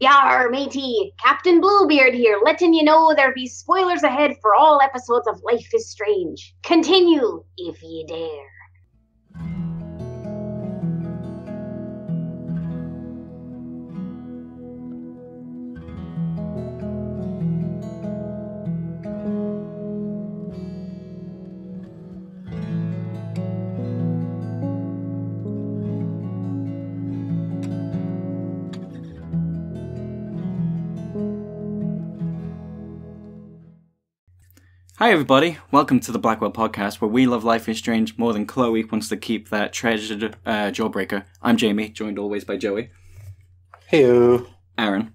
Yar, matey, Captain Bluebeard here, letting you know there be spoilers ahead for all episodes of Life is Strange. Continue, if ye dare. Hi everybody, welcome to the Blackwell podcast where we love Life is Strange more than Chloe wants to keep that treasured jawbreaker. I'm Jamie, joined always by Joey. Heyo. Aaron.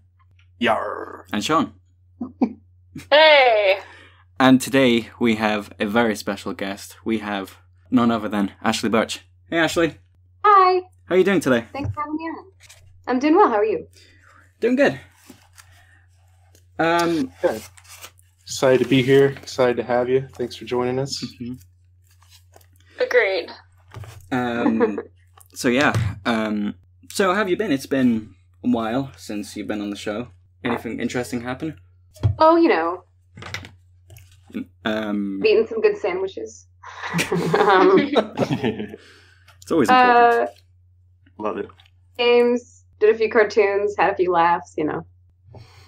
Yar. And Sean. Hey! And today we have a very special guest. We have none other than Ashly Burch. Hey Ashly. Hi. How are you doing today? Thanks for having me on. I'm doing well, how are you? Doing good. Good. Excited to be here. Excited to have you. Thanks for joining us. Mm-hmm. Agreed. So how have you been? It's been a while since you've been on the show. Anything interesting happen? Oh, you know, Um, eating some good sandwiches. it's always important. Love it. Games, did a few cartoons, had a few laughs, you know.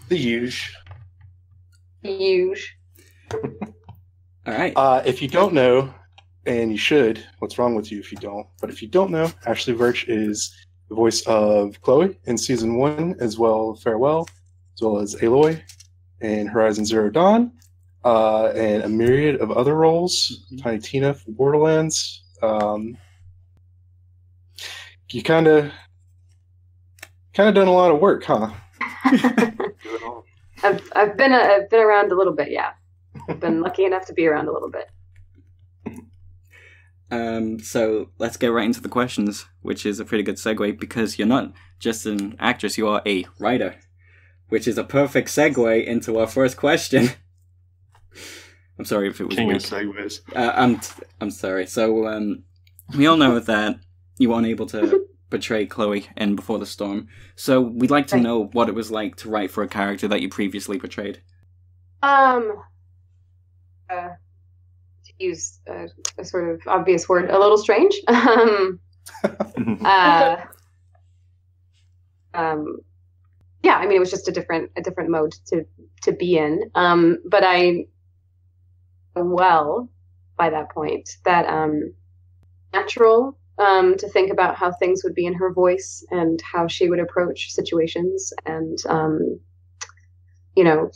The huge. Huge. All right. If you don't know, and you should, what's wrong with you if you don't? But if you don't know, Ashly Burch is the voice of Chloe in Season 1, as well as Farewell, as well as Aloy in Horizon Zero Dawn, and a myriad of other roles. Mhm. Tiny Tina from Borderlands. You kind of done a lot of work, huh? I've been around a little bit, yeah. I've been lucky enough to be around a little bit. So let's get right into the questions, which is a pretty good segue because you're not just an actress, you are a writer, which is a perfect segue into our first question. I'm sorry if it was King weak. of segues. I'm sorry. So we all know that you weren't able to portray Chloe in Before the Storm. So we'd like to Right. know what it was like to write for a character that you previously portrayed. To use a sort of obvious word, a little strange. Yeah, I mean, it was just a different mode to be in. But I, well, by that point, that natural to think about how things would be in her voice and how she would approach situations, and you know,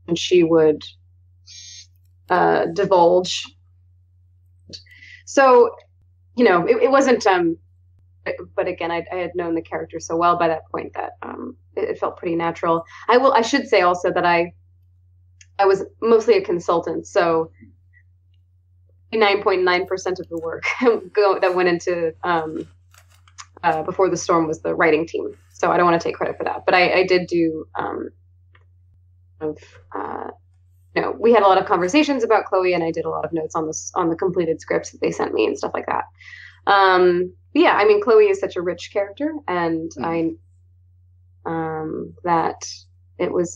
and she would divulge. So, you know, it wasn't. But again, I had known the character so well by that point that it felt pretty natural. I should say also that I was mostly a consultant, so 9.9% of the work that went into Before the Storm was the writing team. So I don't want to take credit for that, but I did do we had a lot of conversations about Chloe, and I did a lot of notes on the completed scripts that they sent me and stuff like that. Yeah, I mean, Chloe is such a rich character, and that it was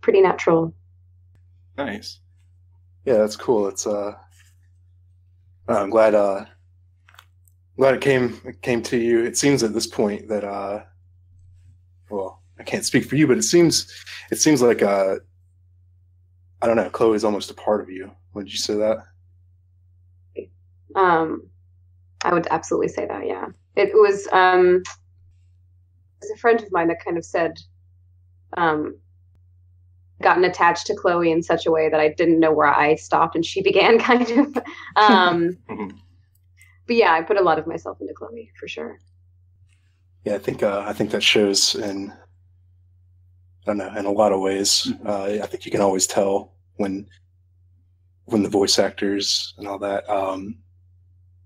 pretty natural. Nice. Yeah, that's cool. It's I'm glad it came to you. It seems at this point that well, I can't speak for you, but it seems like I don't know, Chloe's almost a part of you. Would you say that? I would absolutely say that, yeah. It was a friend of mine that kind of said gotten attached to Chloe in such a way that I didn't know where I stopped and she began, kind of. But yeah, I put a lot of myself into Chloe for sure. Yeah, I think that shows in, I don't know, in a lot of ways. I think you can always tell when the voice actors and all that,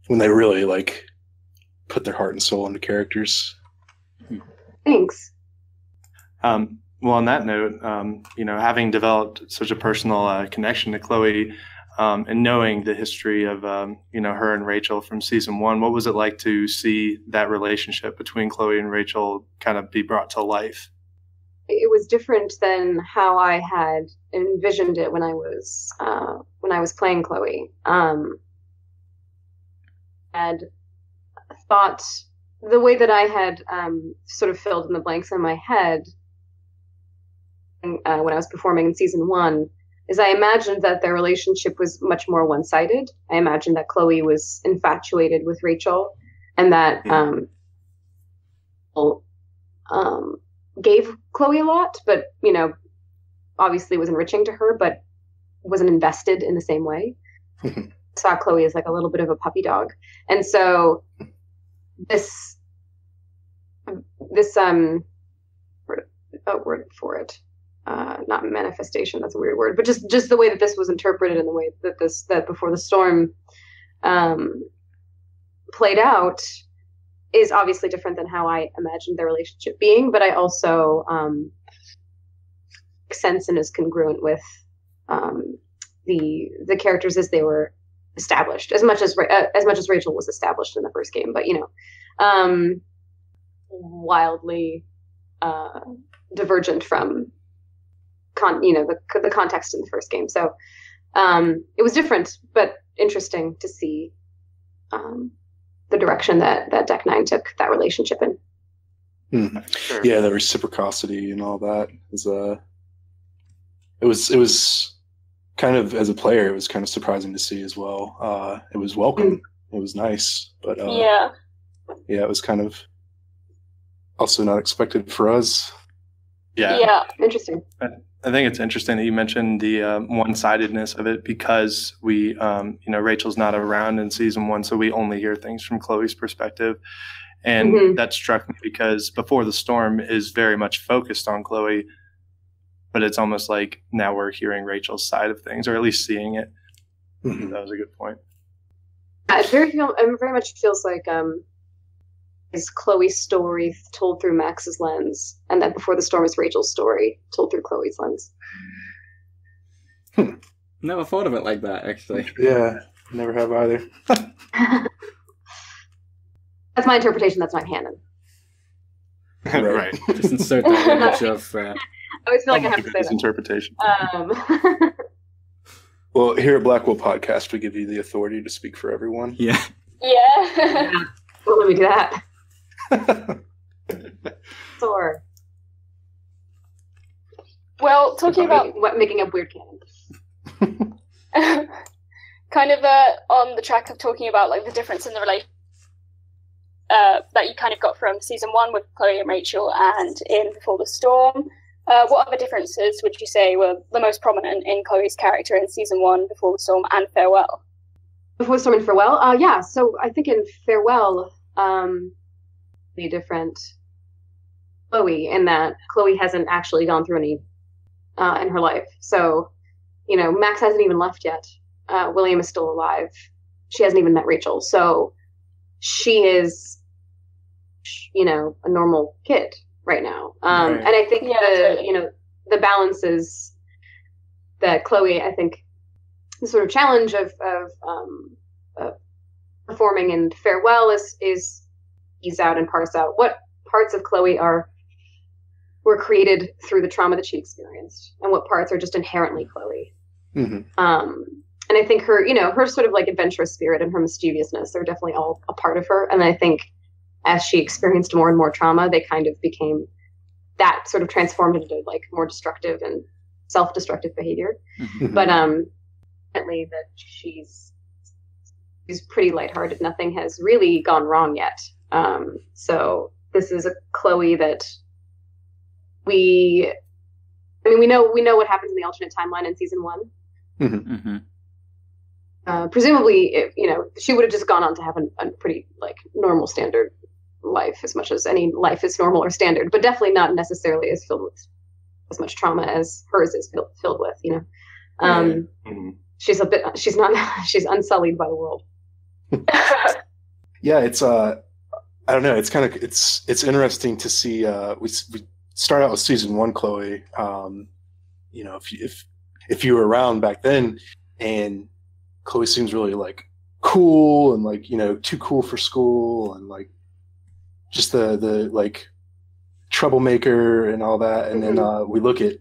when they really like put their heart and soul into characters. Thanks. Well, on that note, having developed such a personal connection to Chloe, and knowing the history of, her and Rachel from season 1, what was it like to see that relationship between Chloe and Rachel kind of be brought to life it was different than how I had envisioned it when I was playing Chloe. Had thought the way that I had sort of filled in the blanks in my head when I was performing in season 1 is I imagined that their relationship was much more one-sided. I imagined that Chloe was infatuated with Rachel, and that gave Chloe a lot, but obviously was enriching to her, but wasn't invested in the same way. Saw Chloe as like a little bit of a puppy dog, and so this word for it, not manifestation, that's a weird word, but just the way that this was interpreted and the way that Before the Storm played out is obviously different than how I imagined their relationship being, but I also make sense and is congruent with the characters as they were established, as much as Rachel was established in the first game, but wildly divergent from the context in the first game. So it was different, but interesting to see the direction that Deck 9 took that relationship in. Sure. Yeah, the reciprocity and all that it was kind of, as a player, it was kind of surprising to see as well. It was welcome. It was nice, but yeah, it was kind of also not expected for us. Yeah. Interesting. I think it's interesting that you mentioned the one-sidedness of it, because we, Rachel's not around in season 1, so we only hear things from Chloe's perspective. And that struck me because Before the Storm is very much focused on Chloe, but it's almost like now we're hearing Rachel's side of things, or at least seeing it. That was a good point. It very much feels like is Chloe's story told through Max's lens, and that Before the Storm is Rachel's story told through Chloe's lens. Never thought of it like that, actually. Yeah, never have either. That's my interpretation. That's not canon. Right. Just insert that image of. I always feel like I have to say that. Interpretation. Well, here at Blackwell Podcast, we give you the authority to speak for everyone. Yeah. Yeah. Well, let me do that. Or well, talking about making up weird canon. kind of on the track of talking about like the difference in the relation that you kind of got from season 1 with Chloe and Rachel, and in Before the Storm. What other differences would you say were the most prominent in Chloe's character in season 1, Before the Storm, and Farewell? Before the Storm and Farewell? Yeah, so I think in Farewell, the different Chloe, in that Chloe hasn't actually gone through any in her life. So, Max hasn't even left yet. William is still alive. She hasn't even met Rachel. So she is, a normal kid right now. Right. And I think the balance is that Chloe, I think the sort of challenge of performing in Farewell is ease out and parse out what parts of Chloe were created through the trauma that she experienced, and what parts are just inherently Chloe. And I think her sort of like adventurous spirit and her mischievousness are definitely all a part of her. And I think as she experienced more and more trauma, they kind of became that sort of transformed into like more destructive and self-destructive behavior. But definitely that she's pretty lighthearted. Nothing has really gone wrong yet. So this is a Chloe that we know what happens in the alternate timeline in season 1. Presumably, she would have just gone on to have a pretty like normal standard life, as much as any life is normal or standard, but definitely not necessarily as filled with as much trauma as hers is filled with. She's she's unsullied by the world. Yeah, it's I don't know. It's kind of it's interesting to see. We start out with season 1, Chloe. If you were around back then, and Chloe seems really like cool and like too cool for school, and like just the like troublemaker and all that, and then we look at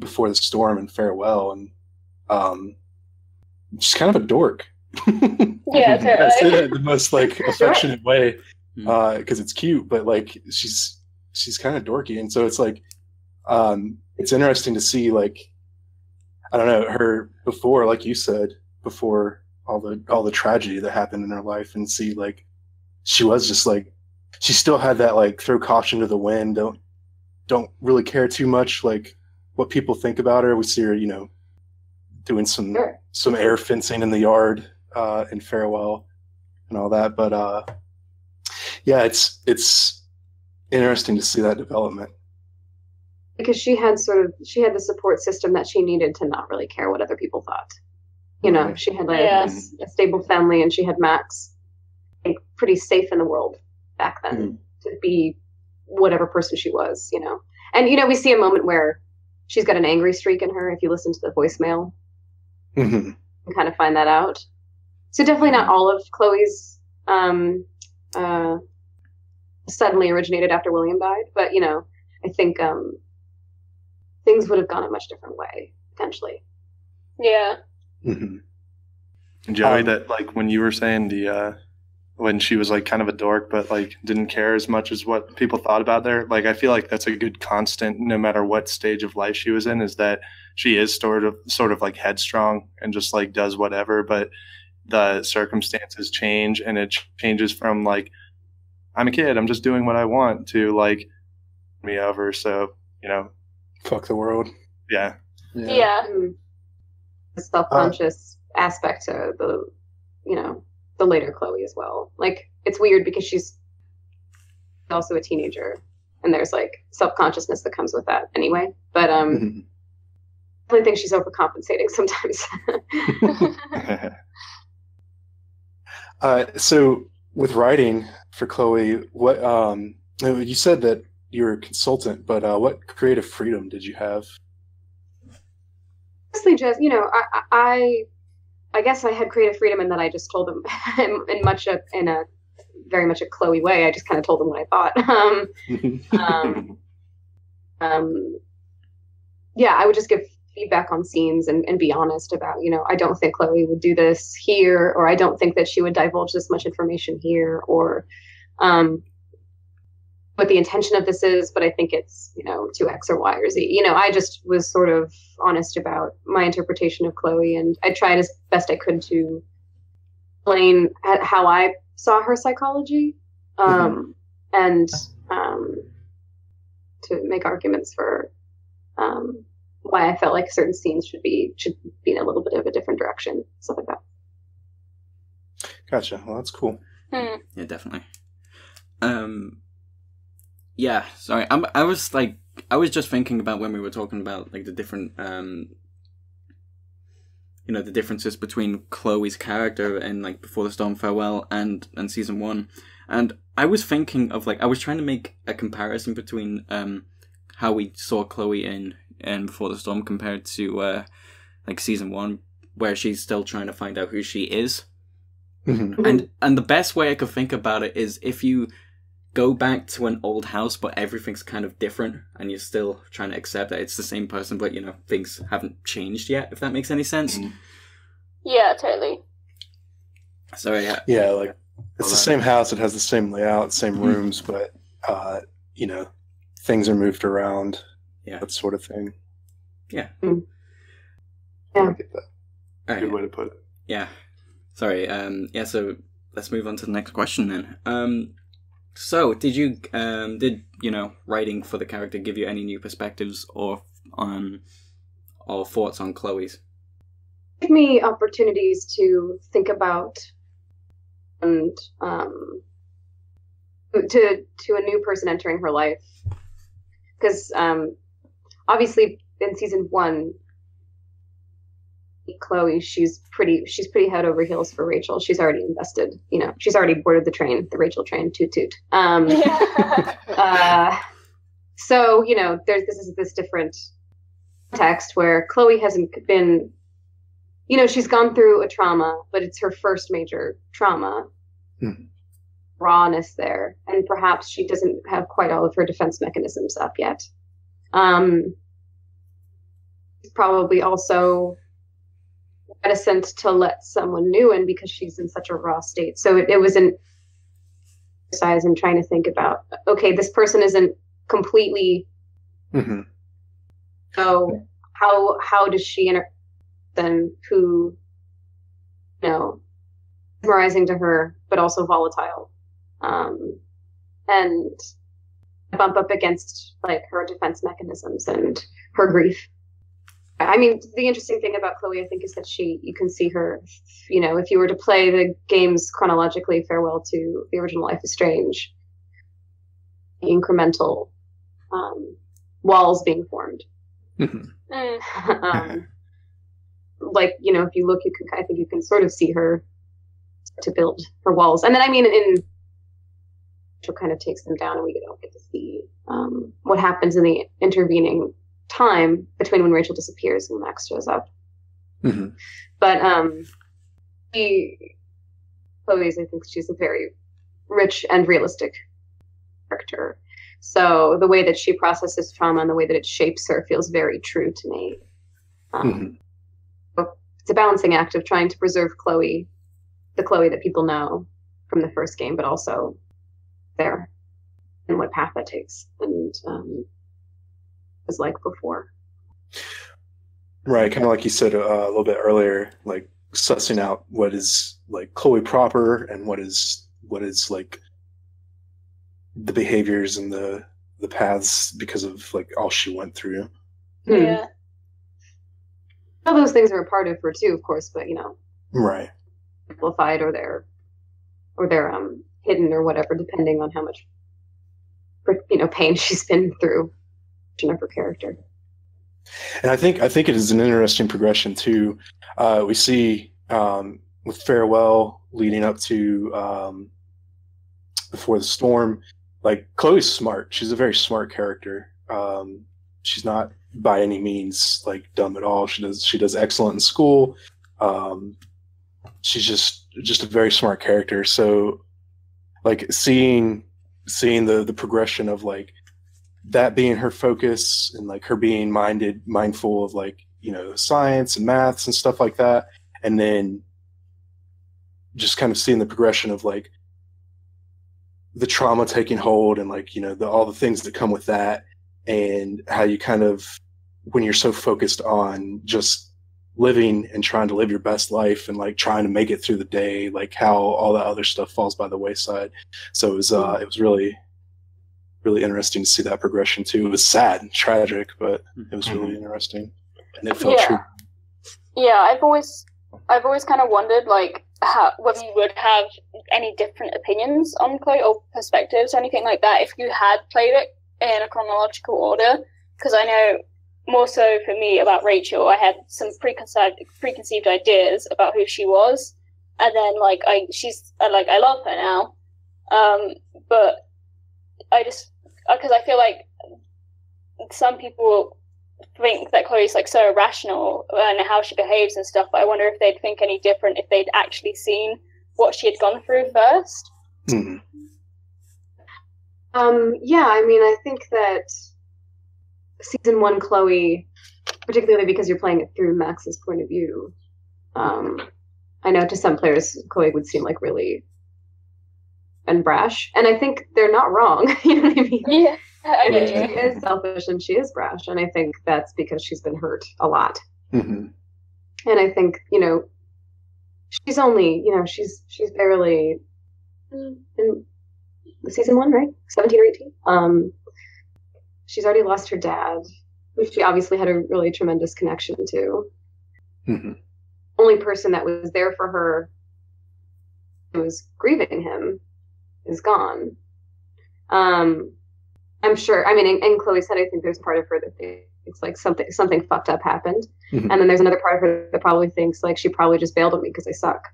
Before the Storm and Farewell, and she's kind of a dork. Yeah, totally. I say that in the most like affectionate way, because it's cute, but like she's kind of dorky, and so it's like it's interesting to see, like, I don't know, her before, like you said, before all the tragedy that happened in her life, and see like she was just like, she still had that like throw caution to the wind, don't really care too much like what people think about her. We see her, doing some air fencing in the yard in Farewell and all that, but yeah, it's interesting to see that development. Because she had the support system that she needed to not really care what other people thought. She had a stable family, and she had Max, I think, pretty safe in the world back then to be whatever person she was, And, we see a moment where she's got an angry streak in her. If you listen to the voicemail, you can kind of find that out. So definitely not all of Chloe's suddenly originated after William died, but, I think things would have gone a much different way, potentially. Yeah. Joey, that like when you were saying when she was like kind of a dork, but like didn't care as much as what people thought about her, like I feel like that's a good constant no matter what stage of life she was in, is that she is sort of like headstrong and just like does whatever, but the circumstances change, and it changes from like, I'm a kid, I'm just doing what I want, to like me over, so fuck the world. Yeah. The self-conscious aspect to the later Chloe as well. Like, it's weird because she's also a teenager, and there's like self-consciousness that comes with that anyway. But I definitely think she's overcompensating sometimes. So with writing for Chloe, what you said that you're a consultant, but what creative freedom did you have? Honestly, just I guess I had creative freedom in that I just told them in a very much a Chloe way. I just kind of told them what I thought. Yeah, I would just give feedback on scenes and be honest about, I don't think Chloe would do this here, or I don't think that she would divulge this much information here, or what the intention of this is, but I think it's, to X or Y or Z. I just was sort of honest about my interpretation of Chloe, and I tried as best I could to explain how I saw her psychology, and to make arguments for why I felt like certain scenes should be in a little bit of a different direction, stuff like that. Gotcha. Well, that's cool. Yeah, definitely. Yeah, sorry. I was just thinking about when we were talking about like the different, the differences between Chloe's character and like Before the Storm, Farewell, and season 1, and I was thinking of like I was trying to make a comparison between how we saw Chloe in Before the Storm compared to like season 1, where she's still trying to find out who she is, and the best way I could think about it is if you go back to an old house, but everything's kind of different, and you're still trying to accept that it's the same person, but things haven't changed yet. If that makes any sense. Yeah, totally. So yeah, like it's the same house. It has the same layout, same rooms, but things are moved around. Yeah, that sort of thing. Yeah. Yeah. I get that. Good way to put it. Yeah. Sorry. So let's move on to the next question then. So, did writing for the character give you any new perspectives or thoughts on Chloe's? Give me opportunities to think about and to a new person entering her life, because obviously in season 1, Chloe, she's pretty head over heels for Rachel. She's already invested, she's already boarded the Rachel train, toot toot. So, there's this different context where Chloe hasn't been, she's gone through a trauma, but it's her first major trauma. rawness there, and perhaps she doesn't have quite all of her defense mechanisms up yet. Probably also reticent to let someone new in because she's in such a raw state. So it was an exercise in trying to think about, okay, this person isn't completely. So how does she interact then who, you know, mesmerizing to her, but also volatile, and bump up against like her defense mechanisms and her grief. I mean, the interesting thing about Chloe, I think, is that you can see her, you know, if you were to play the games chronologically, Farewell to the original Life is Strange, the incremental walls being formed. Like, you know, if you look, I think you can sort of see her to build her walls. And then, I mean, Rachel kind of takes them down, and we don't get to see what happens in the intervening time between when Rachel disappears and Max shows up. But Chloe's, I think she's a very rich and realistic character. So the way that she processes trauma and the way that it shapes her feels very true to me. It's a balancing act of trying to preserve Chloe, the Chloe that people know from the first game, but also there and what path that takes and was like before. Right, kind of like you said a little bit earlier, like sussing out what is like Chloe proper and what is like the behaviors and the paths because of like all she went through. Yeah. All those things are a part of her too, of course, but you know, right, amplified or they're hidden or whatever, depending on how much, you know, pain she's been through of her character. And I think it is an interesting progression too. We see with Farewell leading up to Before the Storm, like Chloe's smart. She's a very smart character. She's not by any means like dumb at all. She does excellent in school. She's just a very smart character. So like seeing the progression of like that being her focus and like her being mindful of like, you know, science and maths and stuff like that, and then just kind of seeing the progression of like the trauma taking hold and like, you know, all the things that come with that, and how you kind of, when you're so focused on just living and trying to live your best life and like trying to make it through the day, like how all that other stuff falls by the wayside. So it was really interesting to see that progression too. It was sad and tragic, but it was really interesting, and it felt true. Yeah, I've always kind of wondered like whether you would have any different opinions on Chloe or perspectives or anything like that if you had played it in a chronological order. Because I know more so for me about Rachel, I had some preconceived ideas about who she was, and then like I love her now, but because I feel like some people think that Chloe's like so irrational and how she behaves and stuff, but I wonder if they'd think any different if they'd actually seen what she had gone through first. Mm-hmm. Yeah, I mean, I think that season 1 Chloe, particularly because you're playing it through Max's point of view, I know to some players Chloe would seem like really and brash, and I think they're not wrong. You know what I mean? Yeah, I mean, she is selfish and she is brash, and I think that's because she's been hurt a lot. Mm-hmm. And I think, you know, she's only, you know, she's barely in season 1, right? 17 or 18. She's already lost her dad, who she obviously had a really tremendous connection to. Mm-hmm. Only person that was there for her, who was grieving him, is gone. I'm sure, I mean, and Chloe said, I think there's part of her that thinks like something fucked up happened. Mm-hmm. And then there's another part of her that probably thinks like she probably just bailed on me because I suck.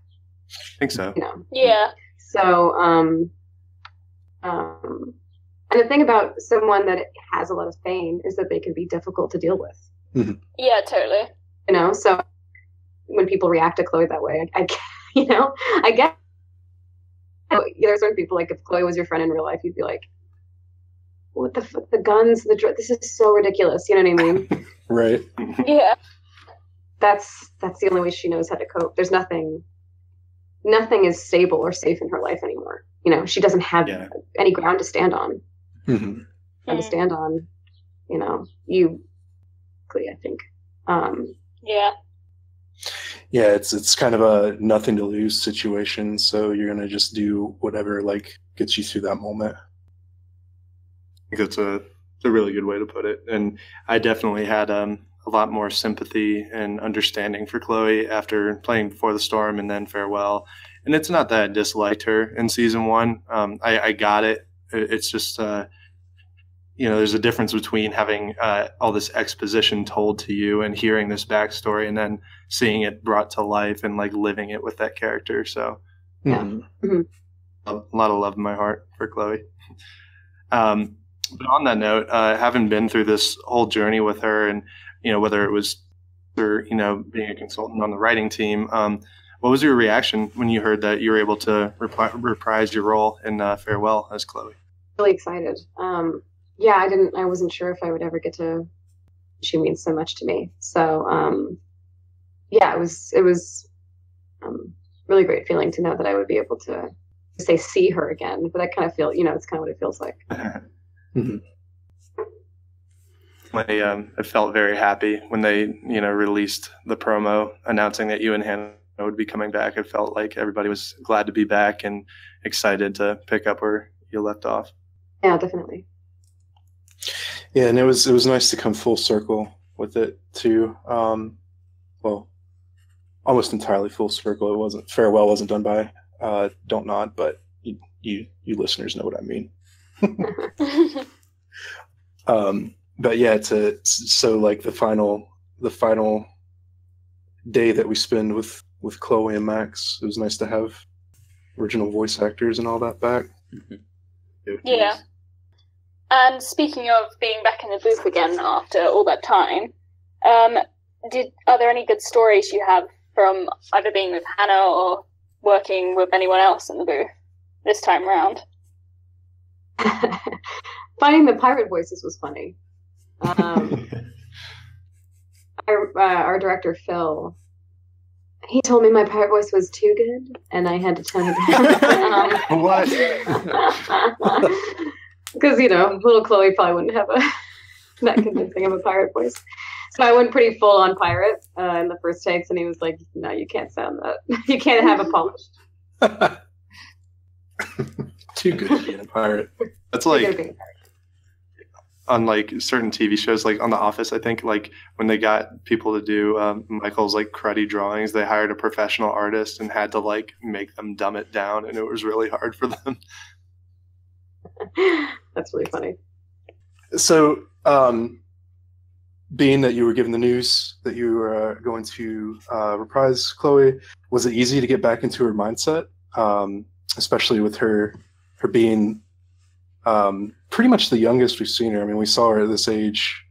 I think so. You know? Yeah. So, and the thing about someone that has a lot of pain is that they can be difficult to deal with. Mm-hmm. Yeah, totally. You know, so when people react to Chloe that way, I you know, I get there's certain people, like, if Chloe was your friend in real life, you'd be like, what the fuck, the guns, this is so ridiculous, you know what I mean? Right. Yeah. That's the only way she knows how to cope. There's nothing is stable or safe in her life anymore. You know, she doesn't have any ground to stand on. Mm-hmm. And to stand on, you know, I think. Yeah. Yeah, it's kind of a nothing to lose situation, so you're gonna just do whatever like gets you through that moment. I think that's a really good way to put it. And I definitely had a lot more sympathy and understanding for Chloe after playing Before the Storm and then Farewell. And it's not that I disliked her in season 1. I got it. It's just there's a difference between having all this exposition told to you and hearing this backstory and then seeing it brought to life and like living it with that character. So a lot of love in my heart for Chloe. But on that note, having been through this whole journey with her and, whether it was her, being a consultant on the writing team, what was your reaction when you heard that you were able to reprise your role in Farewell as Chloe? Really excited. I wasn't sure if I would ever get to. She means so much to me. So, it was really great feeling to know that I would be able to see her again. But I kind of feel, it's kind of what it feels like. Mm-hmm. I felt very happy when they, released the promo announcing that you and Hannah would be coming back. I felt like everybody was glad to be back and excited to pick up where you left off. Yeah, definitely. Yeah, and it was nice to come full circle with it too. Well, almost entirely full circle. Farewell wasn't done by Don't Nod, but you listeners know what I mean. But yeah, so like the final day that we spend with Chloe and Max, it was nice to have original voice actors and all that back. Yeah. And speaking of being back in the booth again after all that time, are there any good stories you have from either being with Hannah or working with anyone else in the booth this time around? Finding the pirate voices was funny. Our director, Phil, he told me my pirate voice was too good, and I had to tone it down. What? Because, little Chloe probably wouldn't have that convincing of a pirate voice. So I went pretty full on pirate in the first takes, and he was like, no, you can't sound that. You can't have it polished. Too good to be a pirate. That's like on like certain TV shows, like on The Office, I think, like when they got people to do Michael's like cruddy drawings, they hired a professional artist and had to like make them dumb it down, and it was really hard for them. That's really funny. So, being that you were given the news that you were going to reprise Chloe, was it easy to get back into her mindset, especially with her being pretty much the youngest we've seen her? I mean, we saw her at this age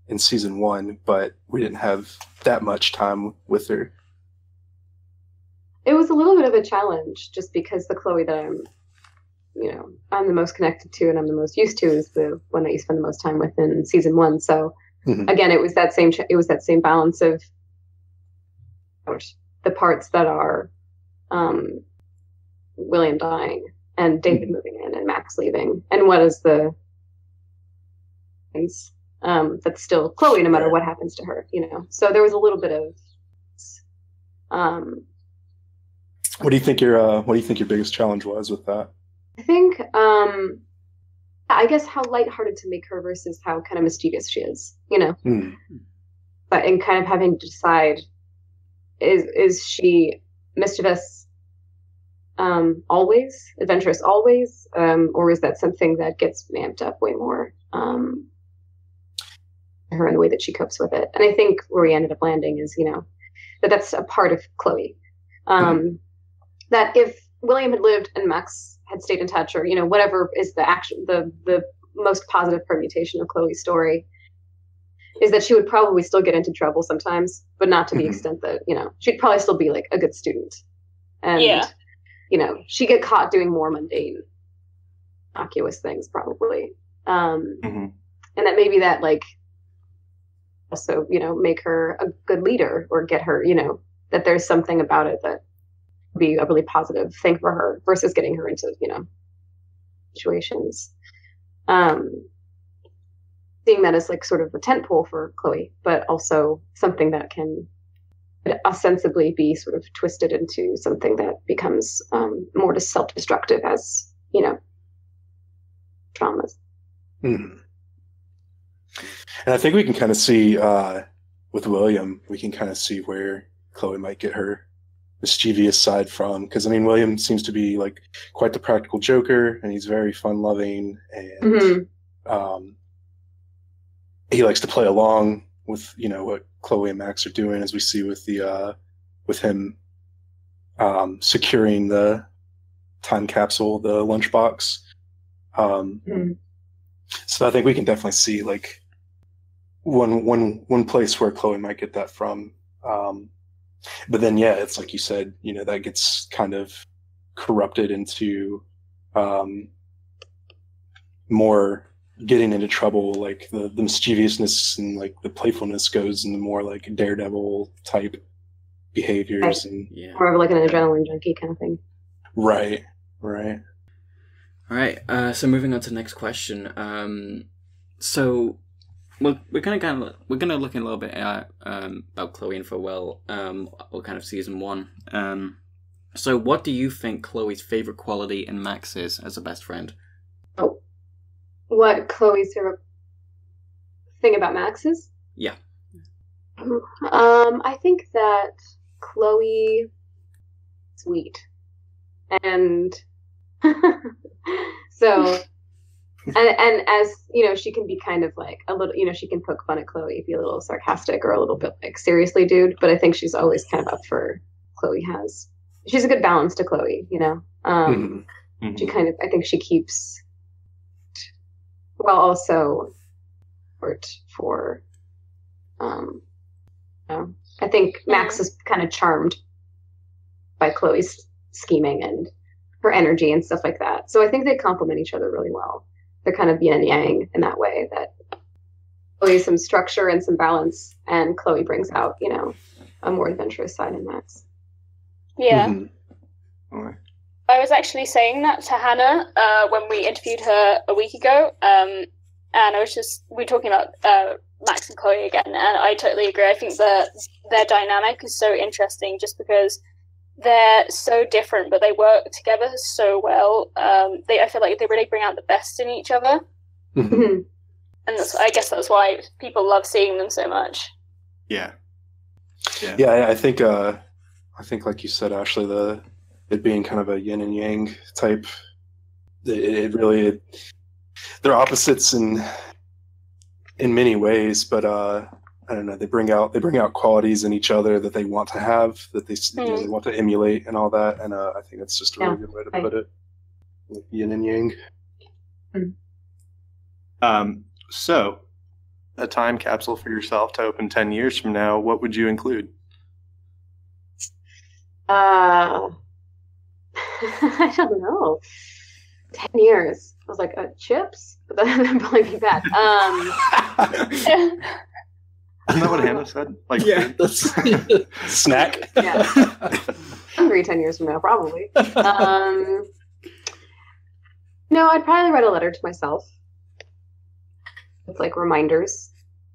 in season 1, but we didn't have that much time with her. It was a little bit of a challenge, just because the Chloe that I'm the most connected to and I'm the most used to is the one that you spend the most time with in season 1. So again, it was that same balance of the parts that are William dying and David moving in and Max leaving, and what is the that's still Chloe no matter what happens to her, So there was a little bit of what do you think your biggest challenge was with that? I think I guess how lighthearted to make her versus how kind of mischievous she is, But and kind of having to decide, is she mischievous always, adventurous always, or is that something that gets amped up way more her in the way that she copes with it? And I think where we ended up landing is, that's a part of Chloe. That if William had lived and Max had stayed in touch, or whatever is the most positive permutation of Chloe's story, is that she would probably still get into trouble sometimes, but not to the extent that she'd probably still be like a good student. And she get caught doing more mundane, innocuous things probably. And that maybe that like also, make her a good leader or get her, that there's something about it that would be a really positive thing for her versus getting her into, situations. Seeing that as like sort of a tentpole for Chloe, but also something that can ostensibly be sort of twisted into something that becomes more self-destructive as, traumas. Mm-hmm. And I think we can kind of see with William, we can kind of see where Chloe might get her mischievous side from. Because, William seems to be like quite the practical joker, and he's very fun-loving, and he likes to play along with, what Chloe and Max are doing, as we see with the with him securing the time capsule, the lunchbox. So I think we can definitely see like one place where Chloe might get that from. But then, yeah, it's like you said, that gets kind of corrupted into more getting into trouble. Like the mischievousness and like the playfulness goes into more like Daredevil type behaviors, and more of like an adrenaline junkie kind of thing. Right. All right. So moving on to the next question. So we're gonna look in a little bit at about Chloe and Farewell, or kind of season 1. So what do you think Chloe's favorite quality in Max is as a best friend? Oh, what Chloe's favorite thing about Max is? Yeah. I think that Chloe sweet, and so. And as, she can be kind of like a little, she can poke fun at Chloe, be a little sarcastic or a little bit like, seriously, dude. But I think she's always kind of up for she's a good balance to Chloe, She kind of, I think she keeps, while also for, I think Max is kind of charmed by Chloe's scheming and her energy and stuff like that. So I think they complement each other really well. They're kind of yin and yang in that way, that Chloe some structure and some balance, and Chloe brings out, a more adventurous side in Max. Yeah. I was actually saying that to Hannah when we interviewed her a week ago, and we were talking about Max and Chloe again, and I totally agree. I think that their dynamic is so interesting just because they're so different, but they work together so well. I feel like they really bring out the best in each other. Mm-hmm. And I guess that's why people love seeing them so much. Yeah, I think like you said, Ashly, it being kind of a yin and yang type, it really they're opposites in many ways, but I don't know, they bring out qualities in each other that they want to have, that they they want to emulate and all that, and I think that's just a really good way to put it, like yin and yang. So a time capsule for yourself to open 10 years from now, what would you include? I don't know. 10 years. I was like, chips? But that'd probably be bad. Isn't that what Hannah said? Like, yeah, that's snack. Yeah. Hungry 10 years from now, probably. No, I'd probably write a letter to myself with like reminders,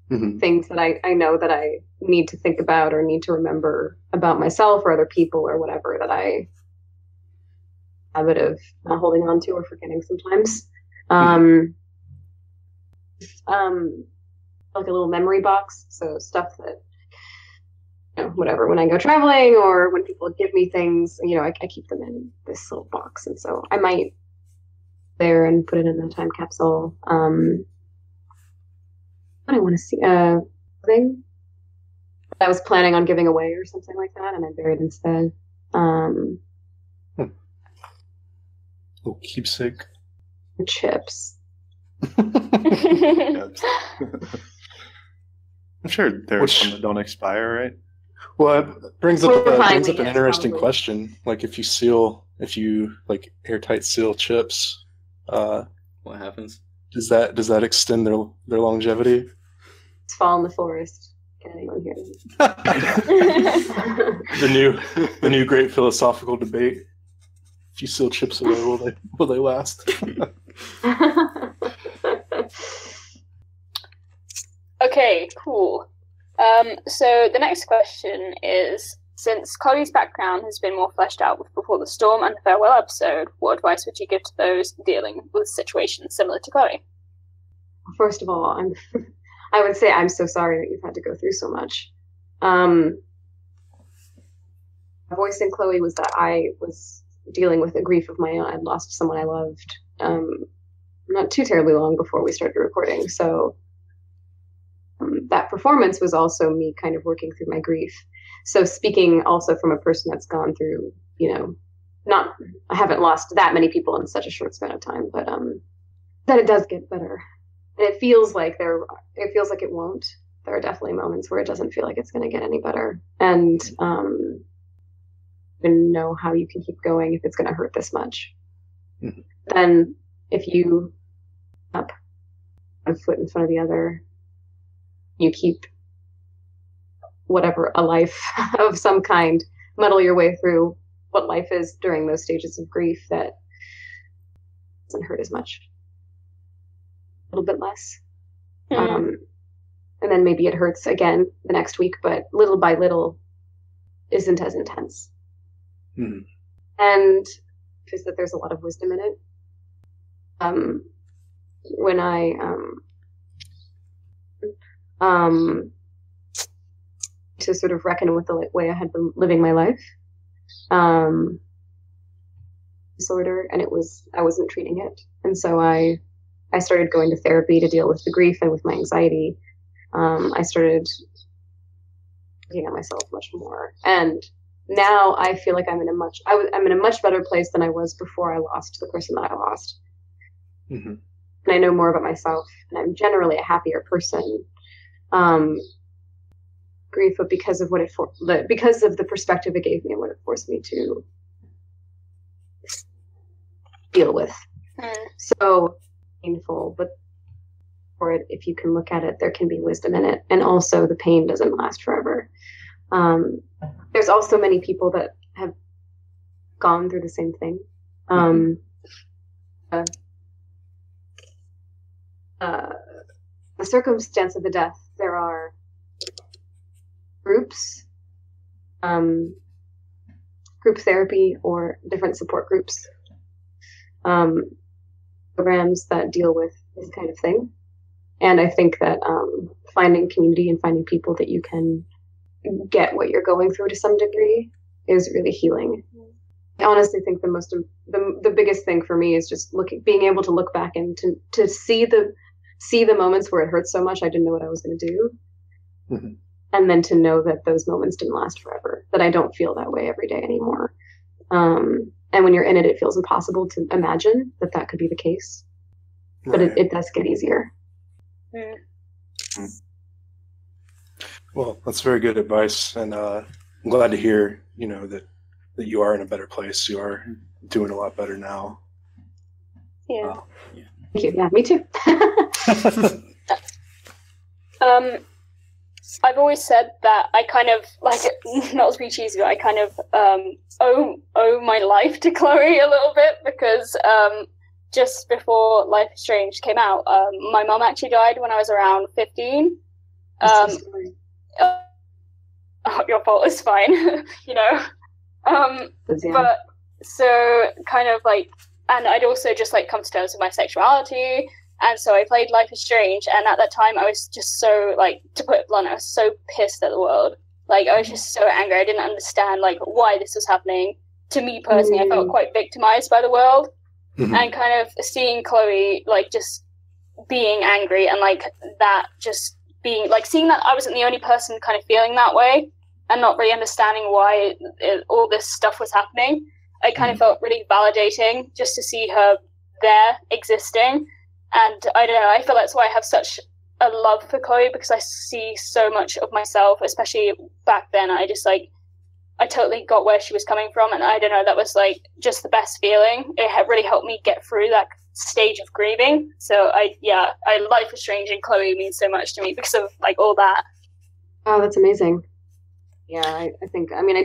things that I know that I need to think about or need to remember about myself or other people or whatever that I habit of not holding on to or forgetting sometimes. Like a little memory box, so stuff that whatever, when I go traveling or when people give me things, I keep them in this little box, and so I might there and put it in a time capsule. I want to see thing I was planning on giving away or something like that, and I buried instead. Little keepsake. Chips. I'm sure there's some that don't expire, right? Well, it brings up Horrifyingly, an yes, interesting probably. question. Like if you like airtight seal chips, What happens? does that extend their longevity? It's fall in the forest. Can anyone hear me? The new great philosophical debate. If you seal chips away, will they last? Okay, cool. So the next question is, since Chloe's background has been more fleshed out with Before the Storm and the Farewell episode, what advice would you give to those dealing with situations similar to Chloe? First of all, I would say I'm so sorry that you've had to go through so much. My voice in Chloe was that I was dealing with a grief of my own. I'd lost someone I loved not too terribly long before we started recording. So that performance was also me kind of working through my grief. So speaking also from a person that's gone through, I haven't lost that many people in such a short span of time, but that it does get better. And it feels like it won't. There are definitely moments where it doesn't feel like it's going to get any better. And even know how you can keep going if it's going to hurt this much. Mm-hmm. Then if you up a foot in front of the other, you keep whatever, a life of some kind, muddle your way through what life is during those stages of grief that doesn't hurt as much. A little bit less. Mm-hmm. And then maybe it hurts again the next week, but little by little isn't as intense. Mm-hmm. And just that there's a lot of wisdom in it. When I to sort of reckon with the way I had been living my life, disorder, and I wasn't treating it, and so I started going to therapy to deal with the grief and with my anxiety. I started looking at myself much more, and now I feel like I'm in a much better place than I was before I lost the person that I lost. Mm-hmm. And I know more about myself, and I'm generally a happier person. Grief, but because of because of the perspective it gave me and what it forced me to deal with. So painful, but for it, if you can look at it, there can be wisdom in it, and also the pain doesn't last forever. There's also many people that have gone through the same thing. The circumstance of the death, there are groups, group therapy or different support groups, programs that deal with this kind of thing. And I think that finding community and finding people that you can get what you're going through to some degree is really healing. I honestly think the biggest thing for me is just being able to look back and to see the moments where it hurts so much I didn't know what I was going to do. Mm-hmm. And then to know that those moments didn't last forever, that I don't feel that way every day anymore. And when you're in it, it feels impossible to imagine that could be the case. Right. But it does get easier. Mm-hmm. Well, that's very good advice. And I'm glad to hear, that you are in a better place. You are doing a lot better now. Yeah. Yeah. Thank you. Yeah, me too. I've always said that I kind of, not to be cheesy, but I kind of owe my life to Chloe a little bit, because just before Life is Strange came out, my mum actually died when I was around 15. Your fault is fine, But so kind of and I'd also just come to terms with my sexuality. And so I played Life is Strange, and at that time I was just so, to put it blunt, I was so pissed at the world. I was just so angry. I didn't understand, why this was happening. To me personally, I felt quite victimized by the world. Mm-hmm. And kind of seeing Chloe, just being angry and, that just being, seeing that I wasn't the only person kind of feeling that way and not really understanding why all this stuff was happening. I kind of felt really validating just to see her there existing. And I don't know, I feel that's why I have such a love for Chloe because I see so much of myself, especially back then. I just like, I totally got where she was coming from, and I don't know, that was like just the best feeling. It really helped me get through that stage of grieving. So Life is Strange and Chloe means so much to me because of like all that. Oh, that's amazing. Yeah, I think, I mean,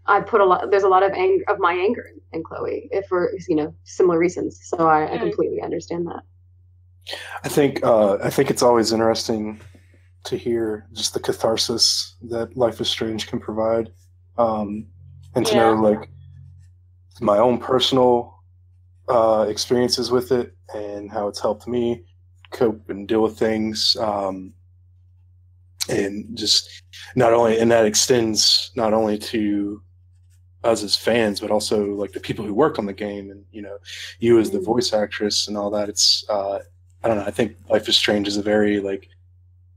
I put there's a lot of my anger in Chloe, for, you know, similar reasons. So I completely understand that. I think it's always interesting to hear just the catharsis that Life is Strange can provide, and to know like my own personal experiences with it and how it's helped me cope and deal with things, and just that extends not only to us as fans, but also like the people who work on the game, and you know, you as the voice actress and all that. It's I don't know. I think Life is Strange is a very like,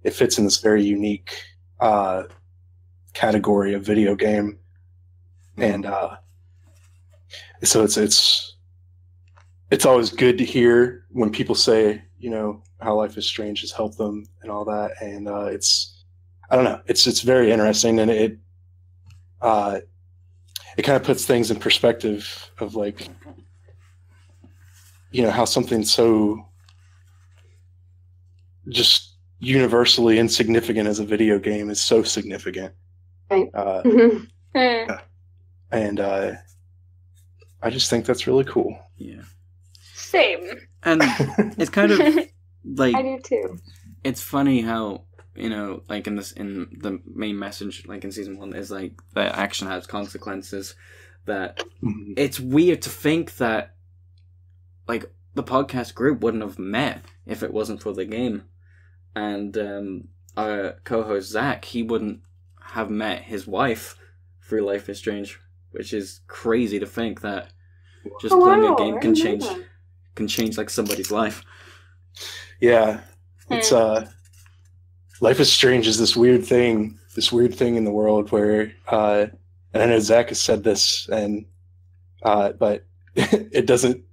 it fits in this very unique category of video game, and so it's always good to hear when people say, you know, how Life is Strange has helped them and all that, and I don't know, it's very interesting, and it kind of puts things in perspective of like, you know, how something so just universally insignificant as a video game is so significant. Right. And I just think that's really cool. Yeah. Same. And it's kind of like, I do too. It's funny how, you know, like in the main message, like in season 1, is like that action has consequences. That it's weird to think that like the podcast group wouldn't have met if it wasn't for the game, and our co-host Zach, he wouldn't have met his wife through Life is Strange, which is crazy to think that just playing a game can change like somebody's life. Yeah, it's Life is Strange is this weird thing in the world where, and I know Zach has said this, and but it doesn't,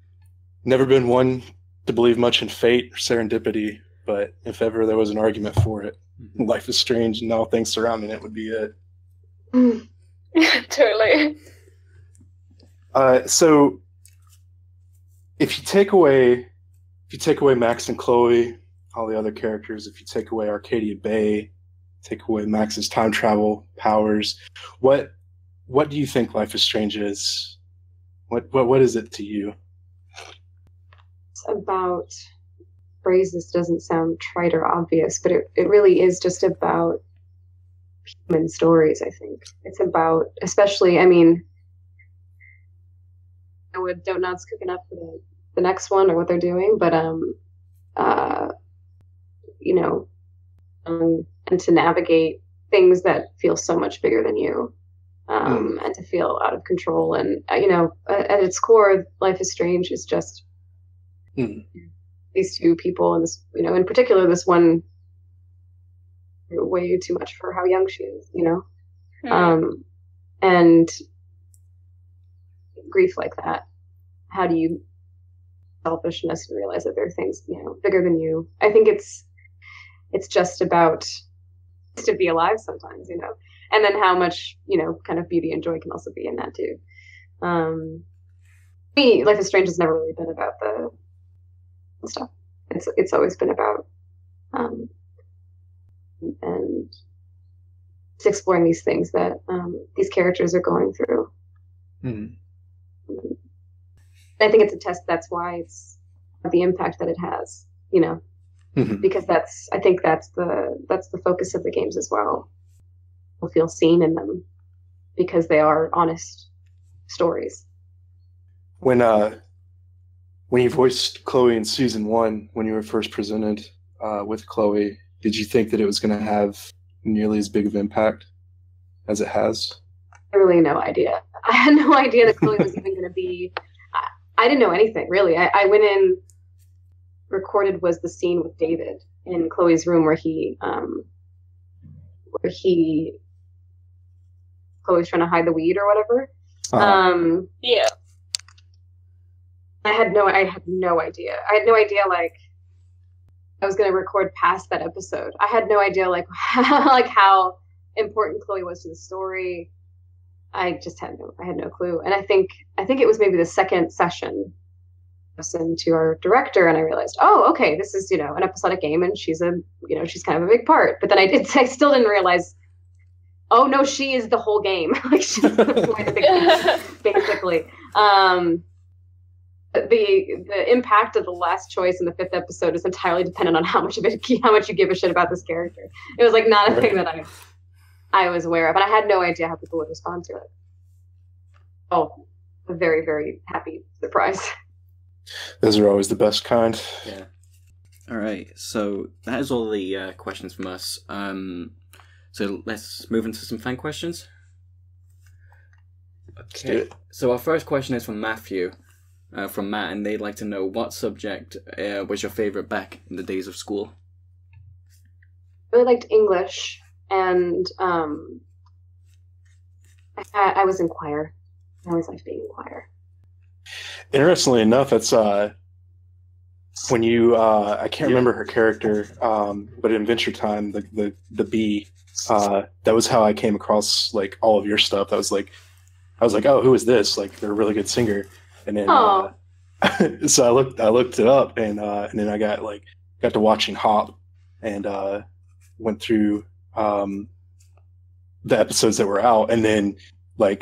never been one to believe much in fate or serendipity, but if ever there was an argument for it, Life is Strange and all things surrounding it would be it. Totally. So if you take away Max and Chloe, all the other characters, if you take away Arcadia Bay, take away Max's time travel powers, what do you think Life is Strange is? What is it to you? It's about, phrase this doesn't sound trite or obvious, but it really is just about human stories, I think. It's about, especially, I mean, I don't know it's cooking up for the next one or what they're doing, but you know, and to navigate things that feel so much bigger than you, and to feel out of control, and you know, at its core, Life is Strange is just these two people, and this, you know, in particular, this one, way too much for how young she is, you know, and grief like that. How do you selfishness and realize that there are things, you know, bigger than you? I think it's just about to be alive sometimes, you know, and then how much, you know, kind of beauty and joy can also be in that too. Me, Life is Strange has never really been about the stuff. It's always been about and it's exploring these things that these characters are going through. I think it's a test. That's why it's the impact that it has, you know, because I think that's the focus of the games as well. People feel seen in them because they are honest stories. When you voiced Chloe in season 1, when you were first presented with Chloe, did you think that it was going to have nearly as big of impact as it has? I really no idea. I had no idea that Chloe was even going to be. I didn't know anything really. I went in, recorded was the scene with David in Chloe's room where Chloe's trying to hide the weed or whatever. Yeah. I had no idea. I had no idea, like, I was going to record past that episode. I had no idea like how important Chloe was to the story. I had no clue. And I think it was maybe the second session I listened to our director and I realized, oh, okay, this is, an episodic game and she's she's kind of a big part. But then I still didn't realize, oh no, she is the whole game. Like she's the point of the game, basically. The impact of the last choice in the 5th episode is entirely dependent on how much you give a shit about this character. It was like not a thing that I was aware of, and I had no idea how people would respond to it. Oh, a very, very happy surprise. Those are always the best kind. Yeah. All right, so that is all the questions from us. So let's move into some fan questions. Okay, so our first question is from Matthew, from Matt, and they'd like to know what subject was your favorite back in the days of school. I really liked English, and I was in choir. I always liked being in choir. Interestingly enough, it's when you I can't remember her character, but in Adventure Time, the bee, that was how I came across like all of your stuff. I was like, oh, who is this? Like, they're a really good singer. And then so I looked it up, and then I got to watching Hop, and went through the episodes that were out, and then I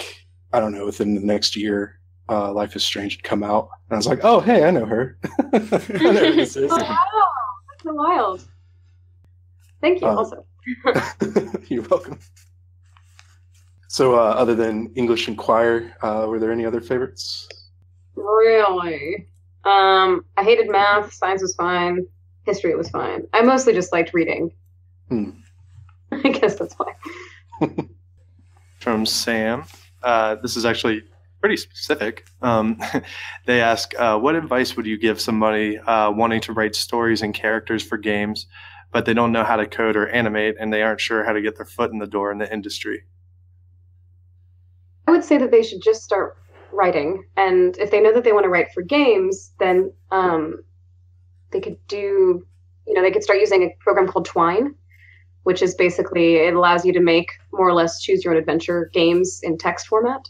don't know, within the next year, Life is Strange had come out, and I was like, oh, hey, I know her. I know who this is. Oh, wow, that's so wild. Thank you. Also, you're welcome. So, other than English and choir, were there any other favorites? Really? I hated math. Science was fine. History was fine. I mostly just liked reading. I guess that's why. From Sam. This is actually pretty specific. They ask, what advice would you give somebody wanting to write stories and characters for games, but they don't know how to code or animate, and they aren't sure how to get their foot in the door in the industry? I would say that they should just start writing. And if they know that they want to write for games, then they could they could start using a program called Twine, which is basically, it allows you to make more or less choose your own adventure games in text format.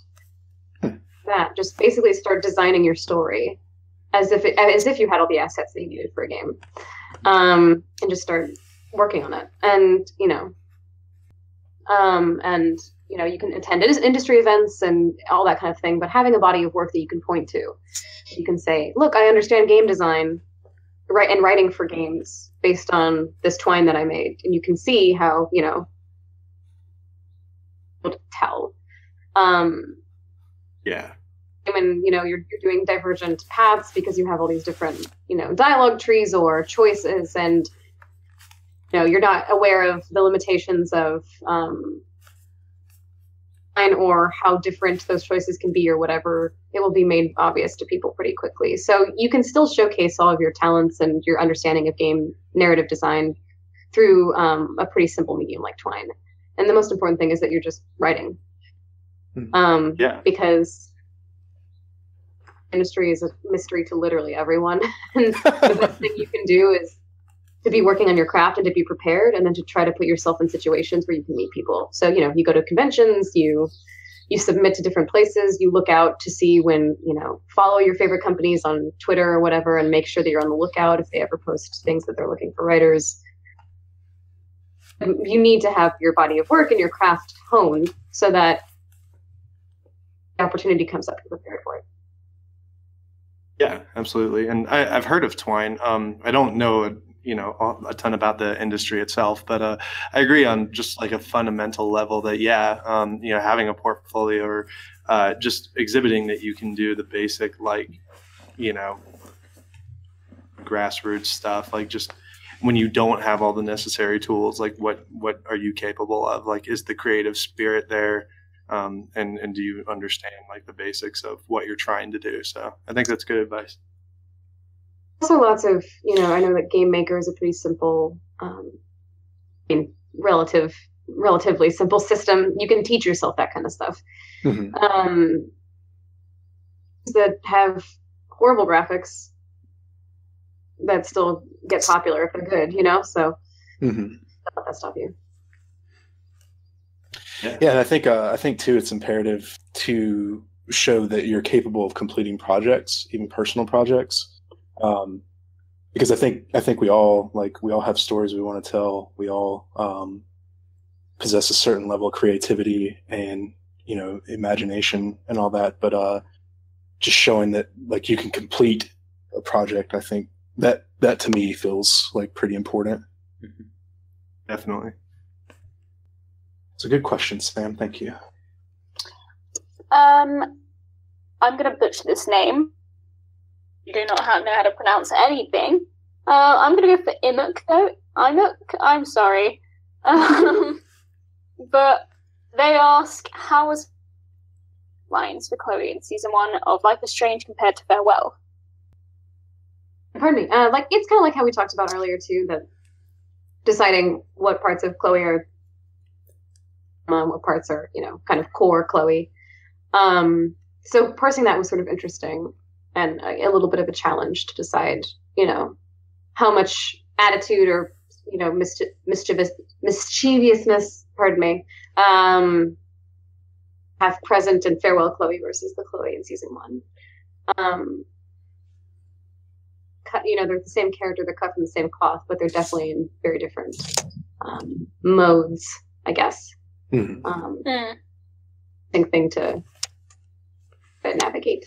That just basically start designing your story as if you had all the assets that you needed for a game, and just start working on it. And you can attend industry events and all that kind of thing, but having a body of work that you can point to, you can say, look, I understand game design, right, and writing for games based on this Twine that I made, and you can see how to tell. Yeah. When you're doing divergent paths because you have all these different dialogue trees or choices, and you're not aware of the limitations of or how different those choices can be or whatever, it will be made obvious to people pretty quickly. So you can still showcase all of your talents and your understanding of game narrative design through a pretty simple medium like Twine. And the most important thing is that you're just writing. Because industry is a mystery to literally everyone. And the best thing you can do is to be working on your craft and to be prepared, and then to try to put yourself in situations where you can meet people. So, you go to conventions, you submit to different places, you look out to see when, follow your favorite companies on Twitter or whatever, and make sure that you're on the lookout if they ever post things that they're looking for writers. You need to have your body of work and your craft honed so that the opportunity comes up, you're prepared for it. Yeah, absolutely. And I've heard of Twine. I don't know a ton about the industry itself, but I agree on just like a fundamental level that having a portfolio or just exhibiting that you can do the basic grassroots stuff, like just when you don't have all the necessary tools, like what are you capable of? Like, is the creative spirit there? And do you understand the basics of what you're trying to do? So I think that's good advice. Also lots of, I know that Game Maker is a pretty simple, relatively simple system. You can teach yourself that kind of stuff. That have horrible graphics, that still get popular if they're good, you know. So Mm-hmm. don't let that stop you. Yeah, and I think too, it's imperative to show that you're capable of completing projects, even personal projects, because I think we all have stories we want to tell. We all possess a certain level of creativity and imagination and all that. But just showing that like you can complete a project, I think that to me feels like pretty important. Mm-hmm. Definitely. It's a good question, Sam. Thank you. I'm gonna butcher this name. You do not know how to pronounce anything. I'm gonna go for Imuk though. I'm sorry. But they ask, how was lines for Chloe in season 1 of Life is Strange compared to Farewell? Pardon me. Like it's kind of like how we talked about earlier too, that deciding what parts of Chloe are, what parts are, kind of core Chloe. So parsing that was sort of interesting and a little bit of a challenge to decide, how much attitude or, mischievousness, pardon me, have present in Farewell Chloe versus the Chloe in season 1. They're the same character, they're cut from the same cloth, but they're definitely in very different modes, I guess. Mm-hmm. Thing to navigate.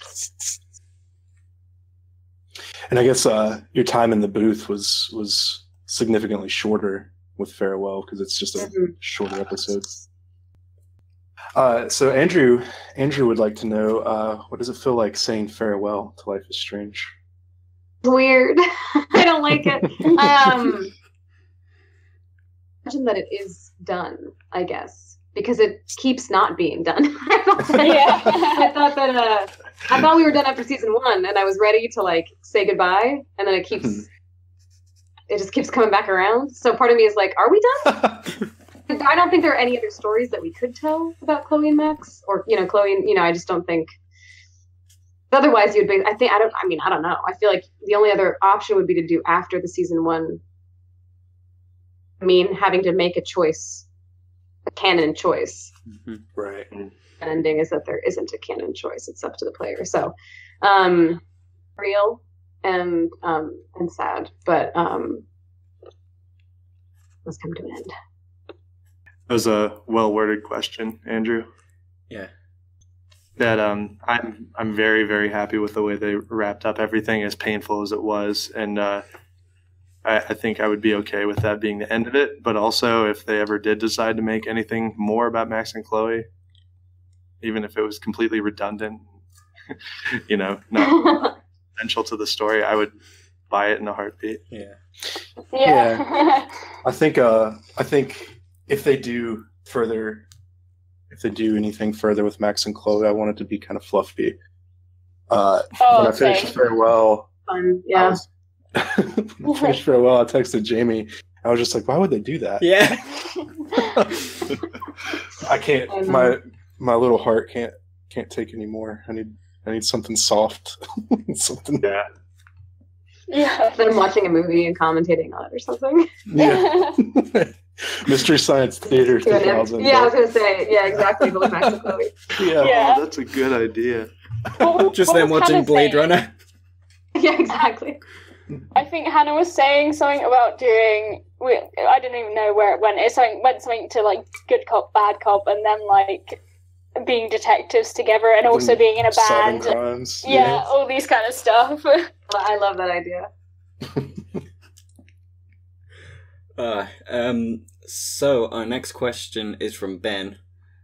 And I guess your time in the booth was significantly shorter with Farewell because it's just a shorter episode. So Andrew would like to know, what does it feel like saying farewell to Life is Strange? Weird. I don't like it. Imagine that it is done, I guess, because it keeps not being done. I thought we were done after season 1, and I was ready to say goodbye, and then it just keeps coming back around. So part of me is like, are we done? I don't think there are any other stories that we could tell about Chloe and Max, or Chloe and I just don't think. Otherwise, you'd be. I don't know. I feel like the only other option would be to do after the season 1. Having to make a choice, a canon choice. Mm-hmm. Right. The ending is that there isn't a canon choice. It's up to the player. So, real and sad, but let's come to an end. That was a well-worded question, Andrew. Yeah. That I'm very, very happy with the way they wrapped up everything, as painful as it was, and I think I would be okay with that being the end of it. But also, if they ever did decide to make anything more about Max and Chloe, even if it was completely redundant, not essential to the story, I would buy it in a heartbeat. Yeah. I think if they do anything further with Max and Chloe, I want it to be kind of fluffy. When I finished Farewell, fun. Yeah. Finished Farewell, I texted Jamie. I was just like, why would they do that? Yeah. I can't. My little heart can't take any more. I need something soft. Something. Yeah. Yeah. Then I'm watching a movie and commentating on it or something. Yeah. Mystery Science Theater 2000. Yeah, I was gonna say. Yeah, exactly. But with Max and Chloe. Yeah. Oh, that's a good idea. Just them watching Blade Runner. Yeah, exactly. I think Hannah was saying something about doing. I don't even know where it went. It went something to good cop, bad cop, and then being detectives together, and also being in a band. Crimes. Yeah, all these kind of stuff. I love that idea. So our next question is from Ben,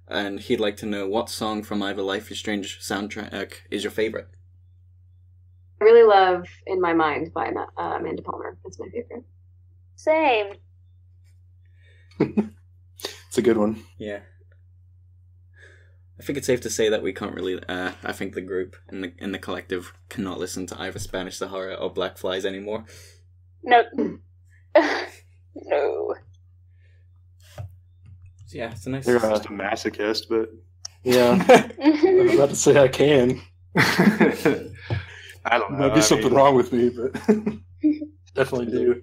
and he'd like to know what song from either Life is Strange soundtrack is your favorite. I really love "In My Mind" by Amanda Palmer. That's my favorite. Same. It's a good one. Yeah. I think it's safe to say that we can't really. I think the group in the collective cannot listen to either Spanish Sahara or Black Flies anymore. No. No. So yeah, it's a nice. You're just a masochist, but yeah, I was about to say I can. I don't know. Might be something wrong with me, but Definitely do.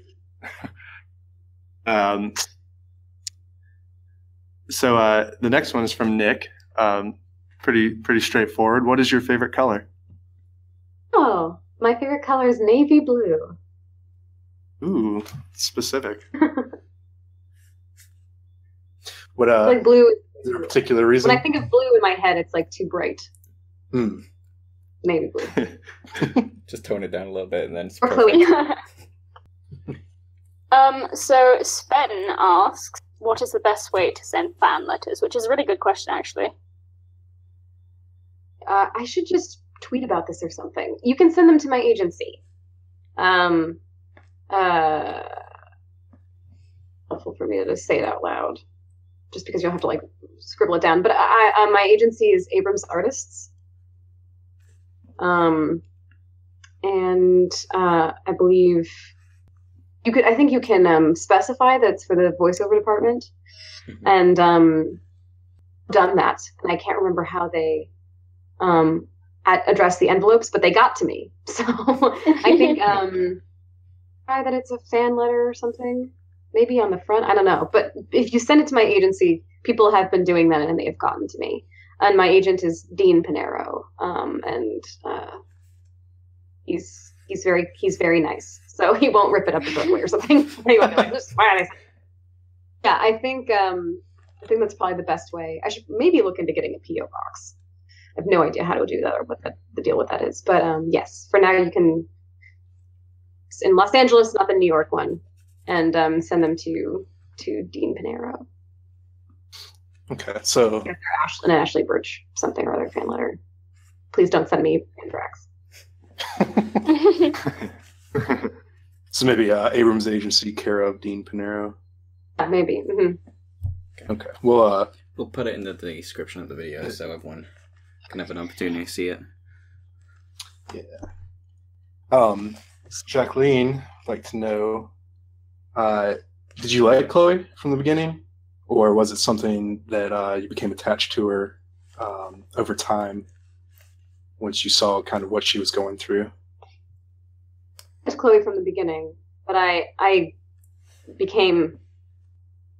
So the next one is from Nick. Pretty straightforward. What is your favorite color? Oh, my favorite color is navy blue. Ooh, specific. What Like blue. is there a particular reason? When I think of blue in my head, it's like too bright. Navy blue. Just tone it down a little bit and then it's Or perfect. Chloe. So Sven asks, what is the best way to send fan letters? Which is a really good question, actually. I should just tweet about this or something. You can send them to my agency. Helpful for me to say it out loud, just because you'll have to like scribble it down. But my agency is Abrams Artists. And I believe you could. I think you can specify that it's for the voiceover department, and done that. And I can't remember how they address the envelopes, but they got to me. So I think that it's a fan letter or something, maybe on the front. I don't know. But if you send it to my agency, people have been doing that and they have gotten to me. And my agent is Dean Panaro, and he's very nice. So he won't rip it up the wrong way or something. He won't be like, this is fine. Yeah, I think that's probably the best way. I should maybe look into getting a PO box. I have no idea how to do that or what the deal with that is. But yes, for now you can in Los Angeles, not the New York one, and send them to Dean Panaro. Okay, so an Ashly Burch something or other fan letter. Please don't send me Anthrax. So maybe Abrams agency care of Dean Panaro. Maybe. Mm-hmm. Okay. Well, we'll put it in the description of the video so everyone can have an opportunity to see it. Yeah. Jacqueline, I'd like to know, did you like Chloe from the beginning? Or was it something that you became attached to her over time once you saw kind of what she was going through? It's Chloe from the beginning, but I became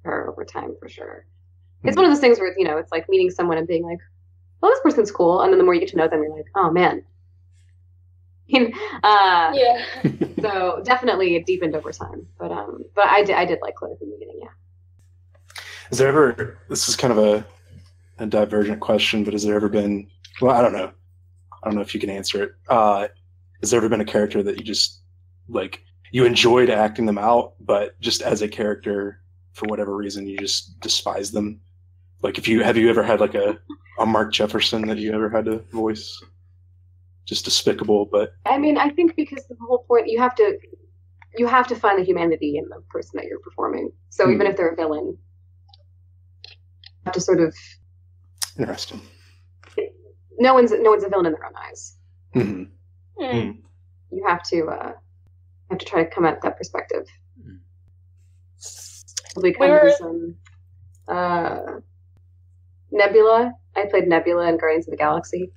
her over time for sure. It's one of those things where, it's like meeting someone and being like, well, this person's cool. And then the more you get to know them, you're like, oh, man. Yeah. So definitely it deepened over time. But I did like Chloe from the beginning, yeah. Is there ever, this is kind of a divergent question, but has there ever been, well, I don't know if you can answer it. Has there ever been a character that you just, like, you enjoyed acting them out, but just as a character, for whatever reason, you just despise them? Like, have you ever had, like, a Mark Jefferson that you ever had to voice? Just despicable, but... I mean, I think because the whole point, you have to find the humanity in the person that you're performing. So even if they're a villain, you have to sort of... Interesting. No one's a villain in their own eyes. Mm-hmm. Mm. You have to try to come at that perspective. Nebula. I played Nebula in Guardians of the Galaxy,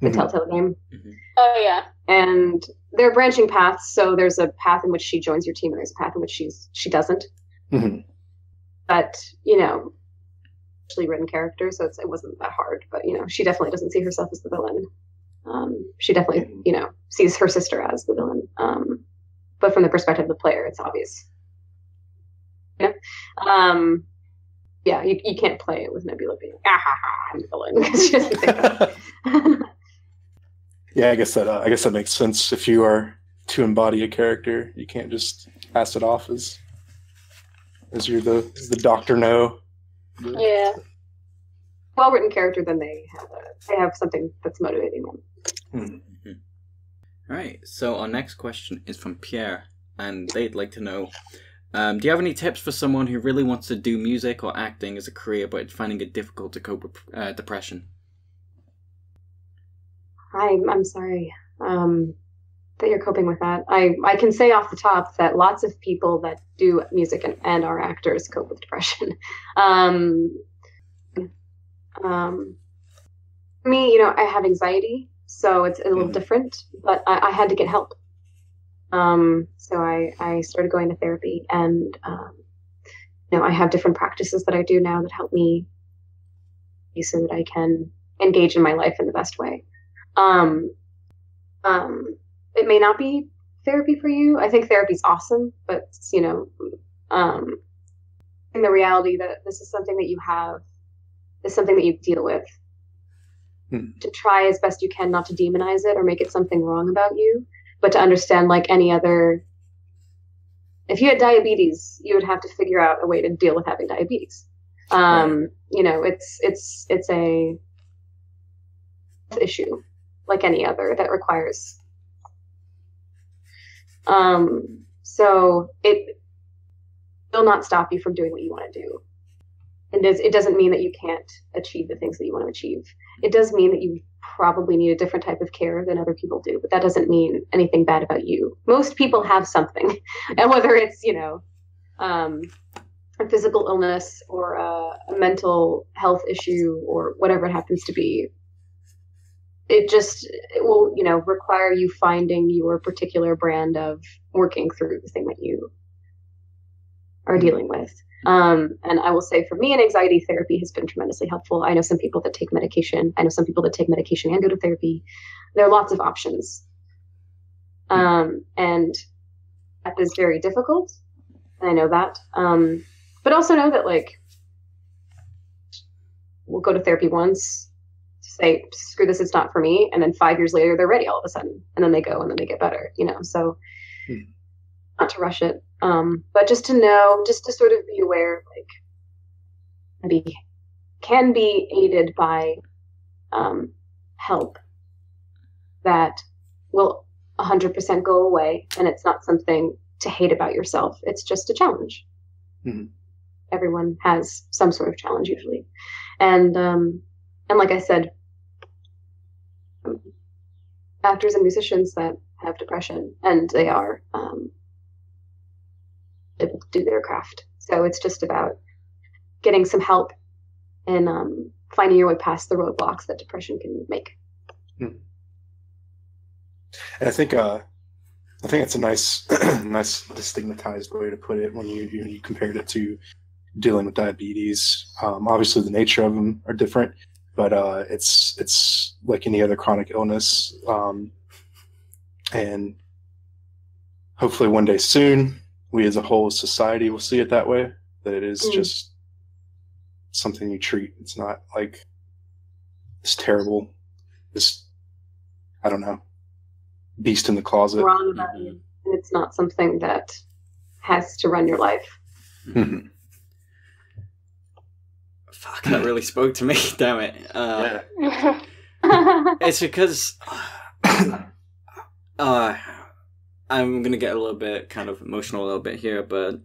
the Telltale game. Mm-hmm. Oh yeah. And they're branching paths, so there's a path in which she joins your team, and there's a path in which she doesn't. Mm-hmm. But actually written character, so it wasn't that hard. But she definitely doesn't see herself as the villain. She definitely sees her sister as the villain. But from the perspective of the player, it's obvious. Yeah, you can't play it with Nebula being I'm the villain, because she doesn't think that. Yeah, I guess that makes sense. If you are to embody a character, you can't just pass it off as you're the Dr. No. Yeah. Well-written character, then they have something that's motivating them. Mm-hmm. All right. So our next question is from Pierre, and they'd like to know: do you have any tips for someone who really wants to do music or acting as a career, but is finding it difficult to cope with depression? I'm sorry that you're coping with that. I can say off the top that lots of people that do music and are actors cope with depression. Me, I have anxiety, so it's a little different, but I had to get help. So I started going to therapy, and I have different practices that I do now that help me so that I can engage in my life in the best way. It may not be therapy for you. I think therapy's awesome, but in the reality that this is something that you have, is something that you deal with. To try as best you can not to demonize it or make it something wrong about you, but to understand, like any other, if you had diabetes, you would have to figure out a way to deal with having diabetes. Right. It's a issue like any other that requires. So it will not stop you from doing what you want to do. And it doesn't mean that you can't achieve the things that you want to achieve. It does mean that you probably need a different type of care than other people do, but that doesn't mean anything bad about you. Most people have something, and whether it's, a physical illness or a mental health issue or whatever it happens to be, it will, require you finding your particular brand of working through the thing that you are dealing with. And I will say, for me, anxiety therapy has been tremendously helpful. I know some people that take medication. I know some people that take medication and go to therapy. There are lots of options. And that is very difficult. And I know that. But also know that, like, we'll go to therapy once, say, screw this, it's not for me. And then 5 years later, they're ready all of a sudden. And then they go and then they get better, so not to rush it. But just to know, just to sort of be aware, like, maybe can be aided by help that will 100% go away, and it's not something to hate about yourself. It's just a challenge. Mm-hmm. Everyone has some sort of challenge usually, and like I said, actors and musicians that have depression, and they are able to do their craft. So it's just about getting some help and finding your way past the roadblocks that depression can make. And I think it's a nice nice destigmatized way to put it when you compared it to dealing with diabetes. Obviously the nature of them are different, but it's like any other chronic illness, and hopefully one day soon we as a whole society will see it that way, that it is just something you treat. It's not like this terrible, this, I don't know, beast in the closet. Wrong about you. And it's not something that has to run your life. Mm-hmm. Fuck, that really spoke to me, damn it. It's because I'm going to get a little bit kind of emotional a little bit here, but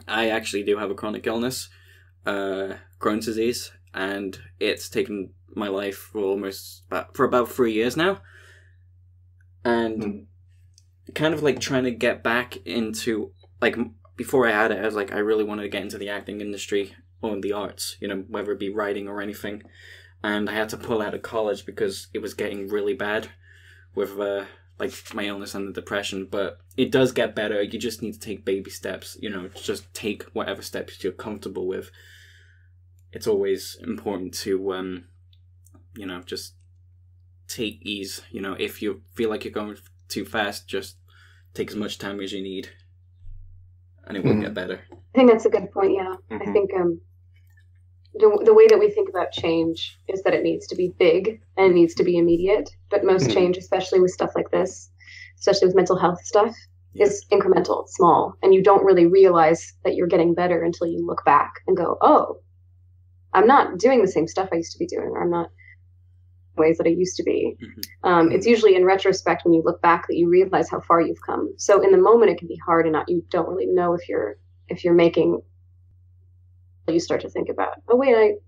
I actually do have a chronic illness, Crohn's disease, and it's taken my life for about 3 years now. And kind of like trying to get back into, like, before I had it, I was like, I really wanted to get into the acting industry or the arts, whether it be writing or anything. And I had to pull out of college because it was getting really bad with like my illness and the depression. But it does get better. You just need to take baby steps, just take whatever steps you're comfortable with. It's always important to, just take ease. If you feel like you're going too fast, just take as much time as you need, and it will get better. I think that's a good point. Yeah, I think the way that we think about change is that it needs to be big and it needs to be immediate. But most change, especially with stuff like this, especially with mental health stuff, is incremental, small, and you don't really realize that you're getting better until you look back and go, "Oh, I'm not doing the same stuff I used to be doing, or I'm not ways that I used to be." It's usually in retrospect when you look back that you realize how far you've come. So in the moment it can be hard, and you don't really know if you're making. You start to think about, oh wait,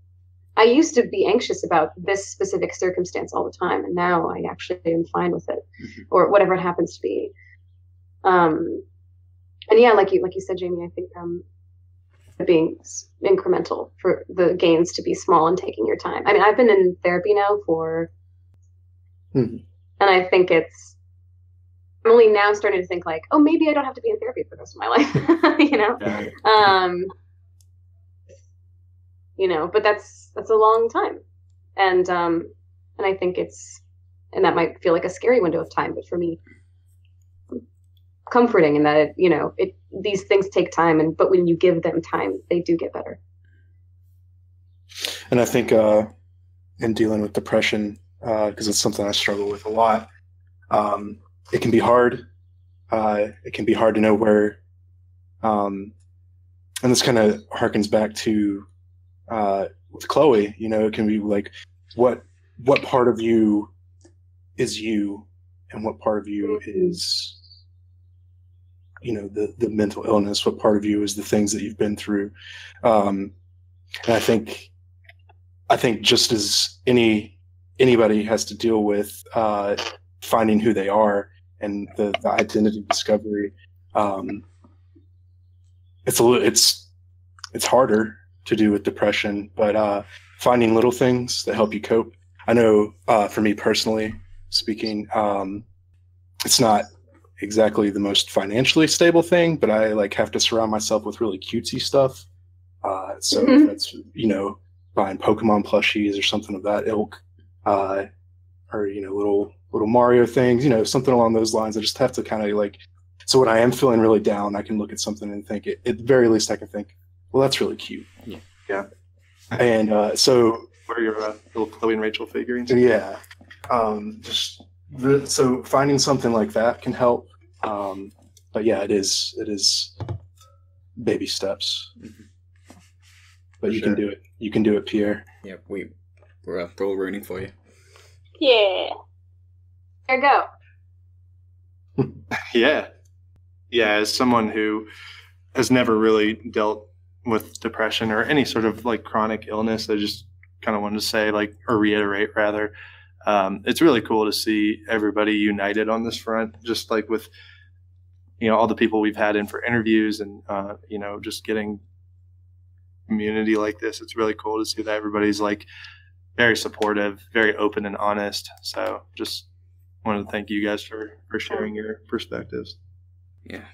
I used to be anxious about this specific circumstance all the time, and now I actually am fine with it, or whatever it happens to be. And yeah, like you said, Jamie, I think being incremental, for the gains to be small and taking your time. I mean, I've been in therapy now and I think it's I'm only now starting to think like, oh, maybe I don't have to be in therapy for the rest of my life, you know? Yeah. You know, but that's a long time. And I think and that might feel like a scary window of time, but for me, comforting in that, these things take time, but when you give them time, they do get better. And I think in dealing with depression, because it's something I struggle with a lot, it can be hard. It can be hard to know where, and this kind of harkens back to with Chloe. It can be like what part of you is you, and what part of you is the mental illness. What part of you is the things that you've been through, and I think just as anybody has to deal with finding who they are and the identity discovery, it's harder to do with depression, but finding little things that help you cope. I know for me personally speaking, it's not exactly the most financially stable thing, but I have to surround myself with really cutesy stuff. So if that's buying Pokemon plushies or something of that ilk, or little Mario things, something along those lines. I just have to kind of so when I am feeling really down, I can look at something and think, at the very least, I can think, well, that's really cute. Yeah. And so, what are your little Chloe and Rachel figurines? Yeah. So finding something like that can help. But yeah, it is baby steps. Mm-hmm. But you can do it. You can do it, Pierre. Yeah, we're all rooting for you. Yeah. There you go. Yeah. As someone who has never really dealt with depression or any sort of chronic illness, I just kind of wanted to say or reiterate rather, it's really cool to see everybody united on this front, just with all the people we've had in for interviews and just getting community like this. It's really cool to see that everybody's very supportive, very open and honest. So just wanted to thank you guys for sharing your perspectives. Yeah.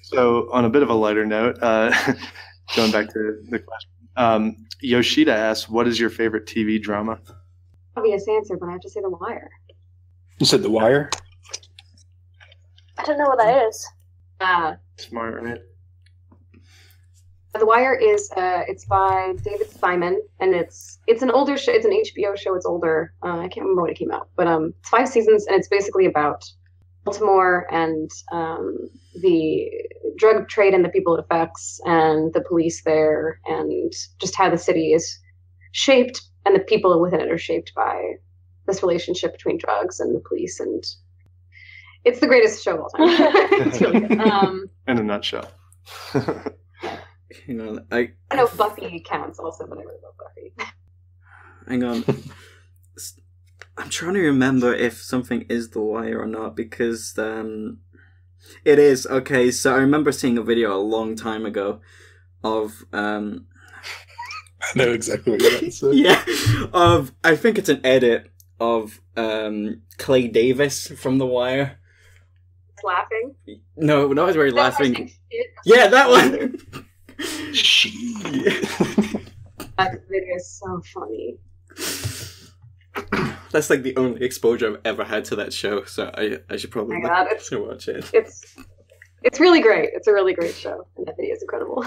So on a bit of a lighter note, going back to the question, Yoshida asks, what is your favorite TV drama? Obvious answer, but I have to say The Wire. You said The Wire? I don't know what that is. Smart, right? The Wire is it's by David Simon, and it's an older show. It's an HBO show. It's older. I can't remember when it came out, but it's 5 seasons, and it's basically about Baltimore and the drug trade and the people it affects, and the police there, and just how the city is shaped, and the people within it are shaped by this relationship between drugs and the police, and it's the greatest show of all time. It's really good. In a nutshell. Hang on, I know Buffy counts also, but I really love Buffy. Hang on. I'm trying to remember if something is The Wire or not, because it is. Okay, so I remember seeing a video a long time ago of I know exactly what you're going to say. Yeah, I think it's an edit of Clay Davis from The Wire. Laughing? No, not where he's laughing. Yeah, that one. That video is so funny. That's the only exposure I've ever had to that show, so I should probably watch it. It's really great. It's a really great show, and that video is incredible.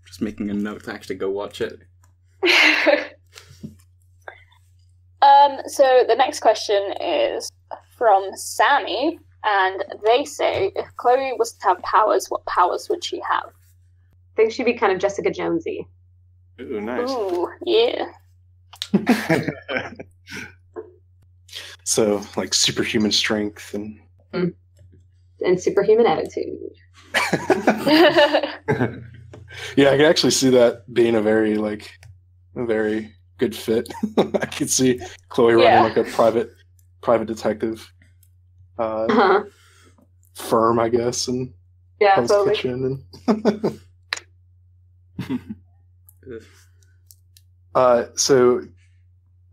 Just making a note to actually go watch it. So the next question is from Sammy, and they say, if Chloe was to have powers, what powers would she have? I think she'd be kind of Jessica Jonesy. Ooh, nice. Ooh, yeah. So, superhuman strength and superhuman attitude. Yeah, I can actually see that being a very good fit. I could see Chloe running a private detective firm, I guess, and Hell's totally. Kitchen so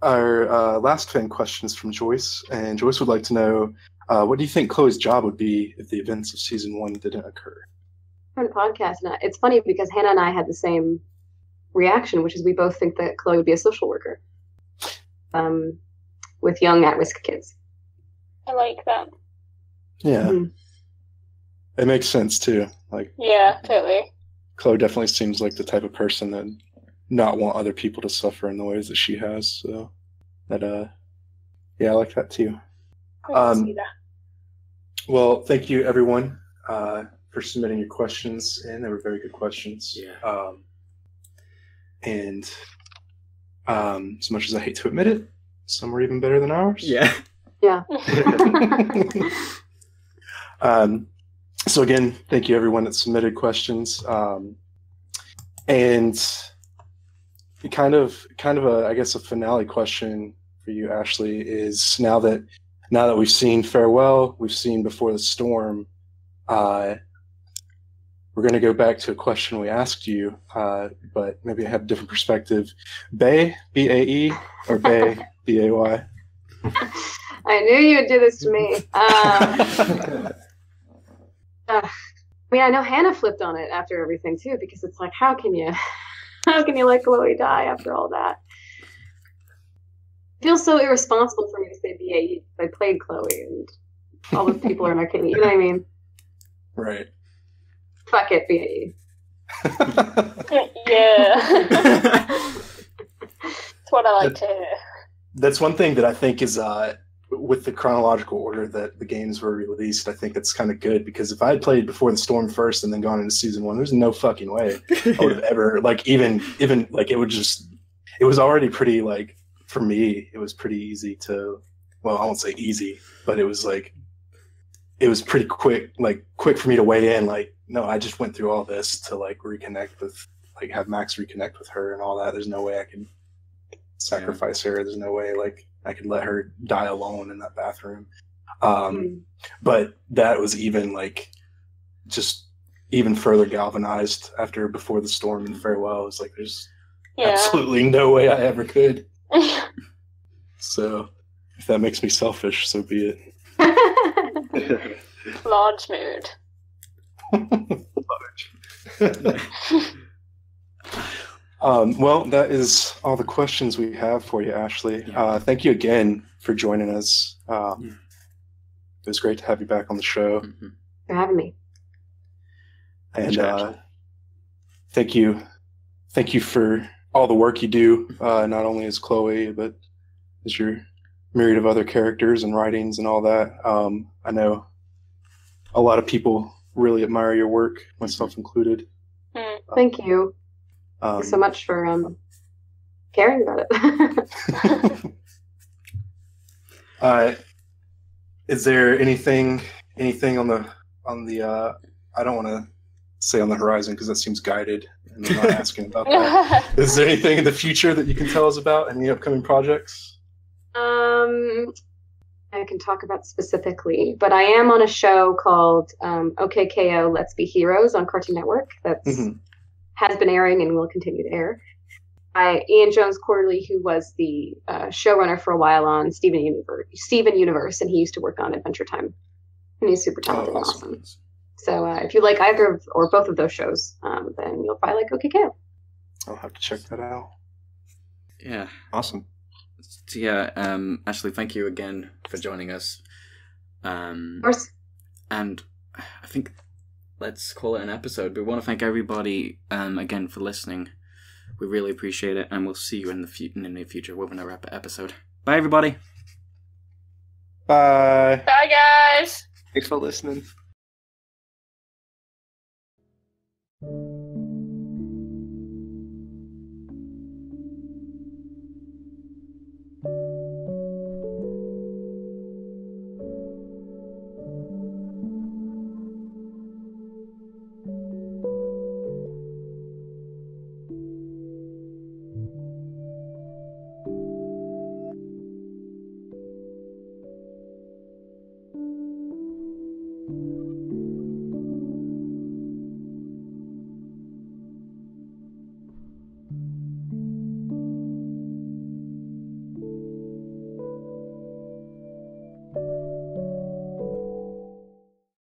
our last fan question is from Joyce, and Joyce would like to know What do you think Chloe's job would be if the events of season 1 didn't occur? On a podcast, and it's funny because Hannah and I had the same reaction, which is we both think that Chloe would be a social worker, with young at-risk kids. I like that. Yeah, it makes sense too. Like, yeah, totally. Chloe definitely seems like the type of person that not want other people to suffer in the ways that she has. So that, yeah, I like that too. I can see that. Well, thank you everyone for submitting your questions, and they were very good questions. Yeah. And as much as I hate to admit it, some were even better than ours. Yeah. Yeah. So again, thank you everyone that submitted questions. And kind of a, I guess, a finale question for you, Ashly, is now that we've seen Farewell, we've seen Before the Storm, we're going to go back to a question we asked you, but maybe I have a different perspective. Bay, B-A-E, or Bay, B-A-Y? I knew you would do this to me. I mean, I know Hannah flipped on it after everything too, because it's like, how can you let Chloe die after all that? It feels so irresponsible for me to say B.A.E. I played Chloe, and all those people are my king. You know what I mean? Right. Fuck it, B.A.E. Yeah. That's what I like to hear. That's one thing that I think is, with the chronological order that the games were released, I think it's kind of good, because if I had played Before the Storm first and then gone into season 1, there's no fucking way I would have ever, like, even like, it was already pretty, like, for me, it was pretty easy to, well, I won't say easy, but it was like, it was pretty quick for me to weigh in, like, no, I just went through all this to, like, reconnect with, like, have Max reconnect with her and all that. There's no way I can sacrifice her. There's no way, like, I could let her die alone in that bathroom. But that was even, like, just even further galvanized after Before the Storm and Farewell. It was like, there's absolutely no way I ever could. So if that makes me selfish, so be it. Large mood. Well, that is all the questions we have for you, Ashly. Thank you again for joining us. It was great to have you back on the show. Thanks for having me. And thank you for all the work you do, not only as Chloe, but as your myriad of other characters and writings and all that. I know a lot of people really admire your work, myself included. Thank you. Thanks so much for caring about it. Is there anything on the I don't want to say on the horizon because that seems guided, and I'm not asking about that. Is there anything in the future that you can tell us about? Any upcoming projects? I can talk about specifically, but I am on a show called OKKO Let's Be Heroes on Cartoon Network. That's has been airing and will continue to air. Ian Jones Quarterly, who was the showrunner for a while on Steven Universe, and he used to work on Adventure Time, and he's super talented and awesome. So if you like either or both of those shows, then you'll probably like OKKO. I'll have to check that out. Yeah. Awesome. So yeah, Ashly, thank you again for joining us. Of course. And I think let's call it an episode. We want to thank everybody again for listening. We really appreciate it, and we'll see you in the near future with another episode. Bye, everybody. Bye. Bye, guys. Thanks for listening.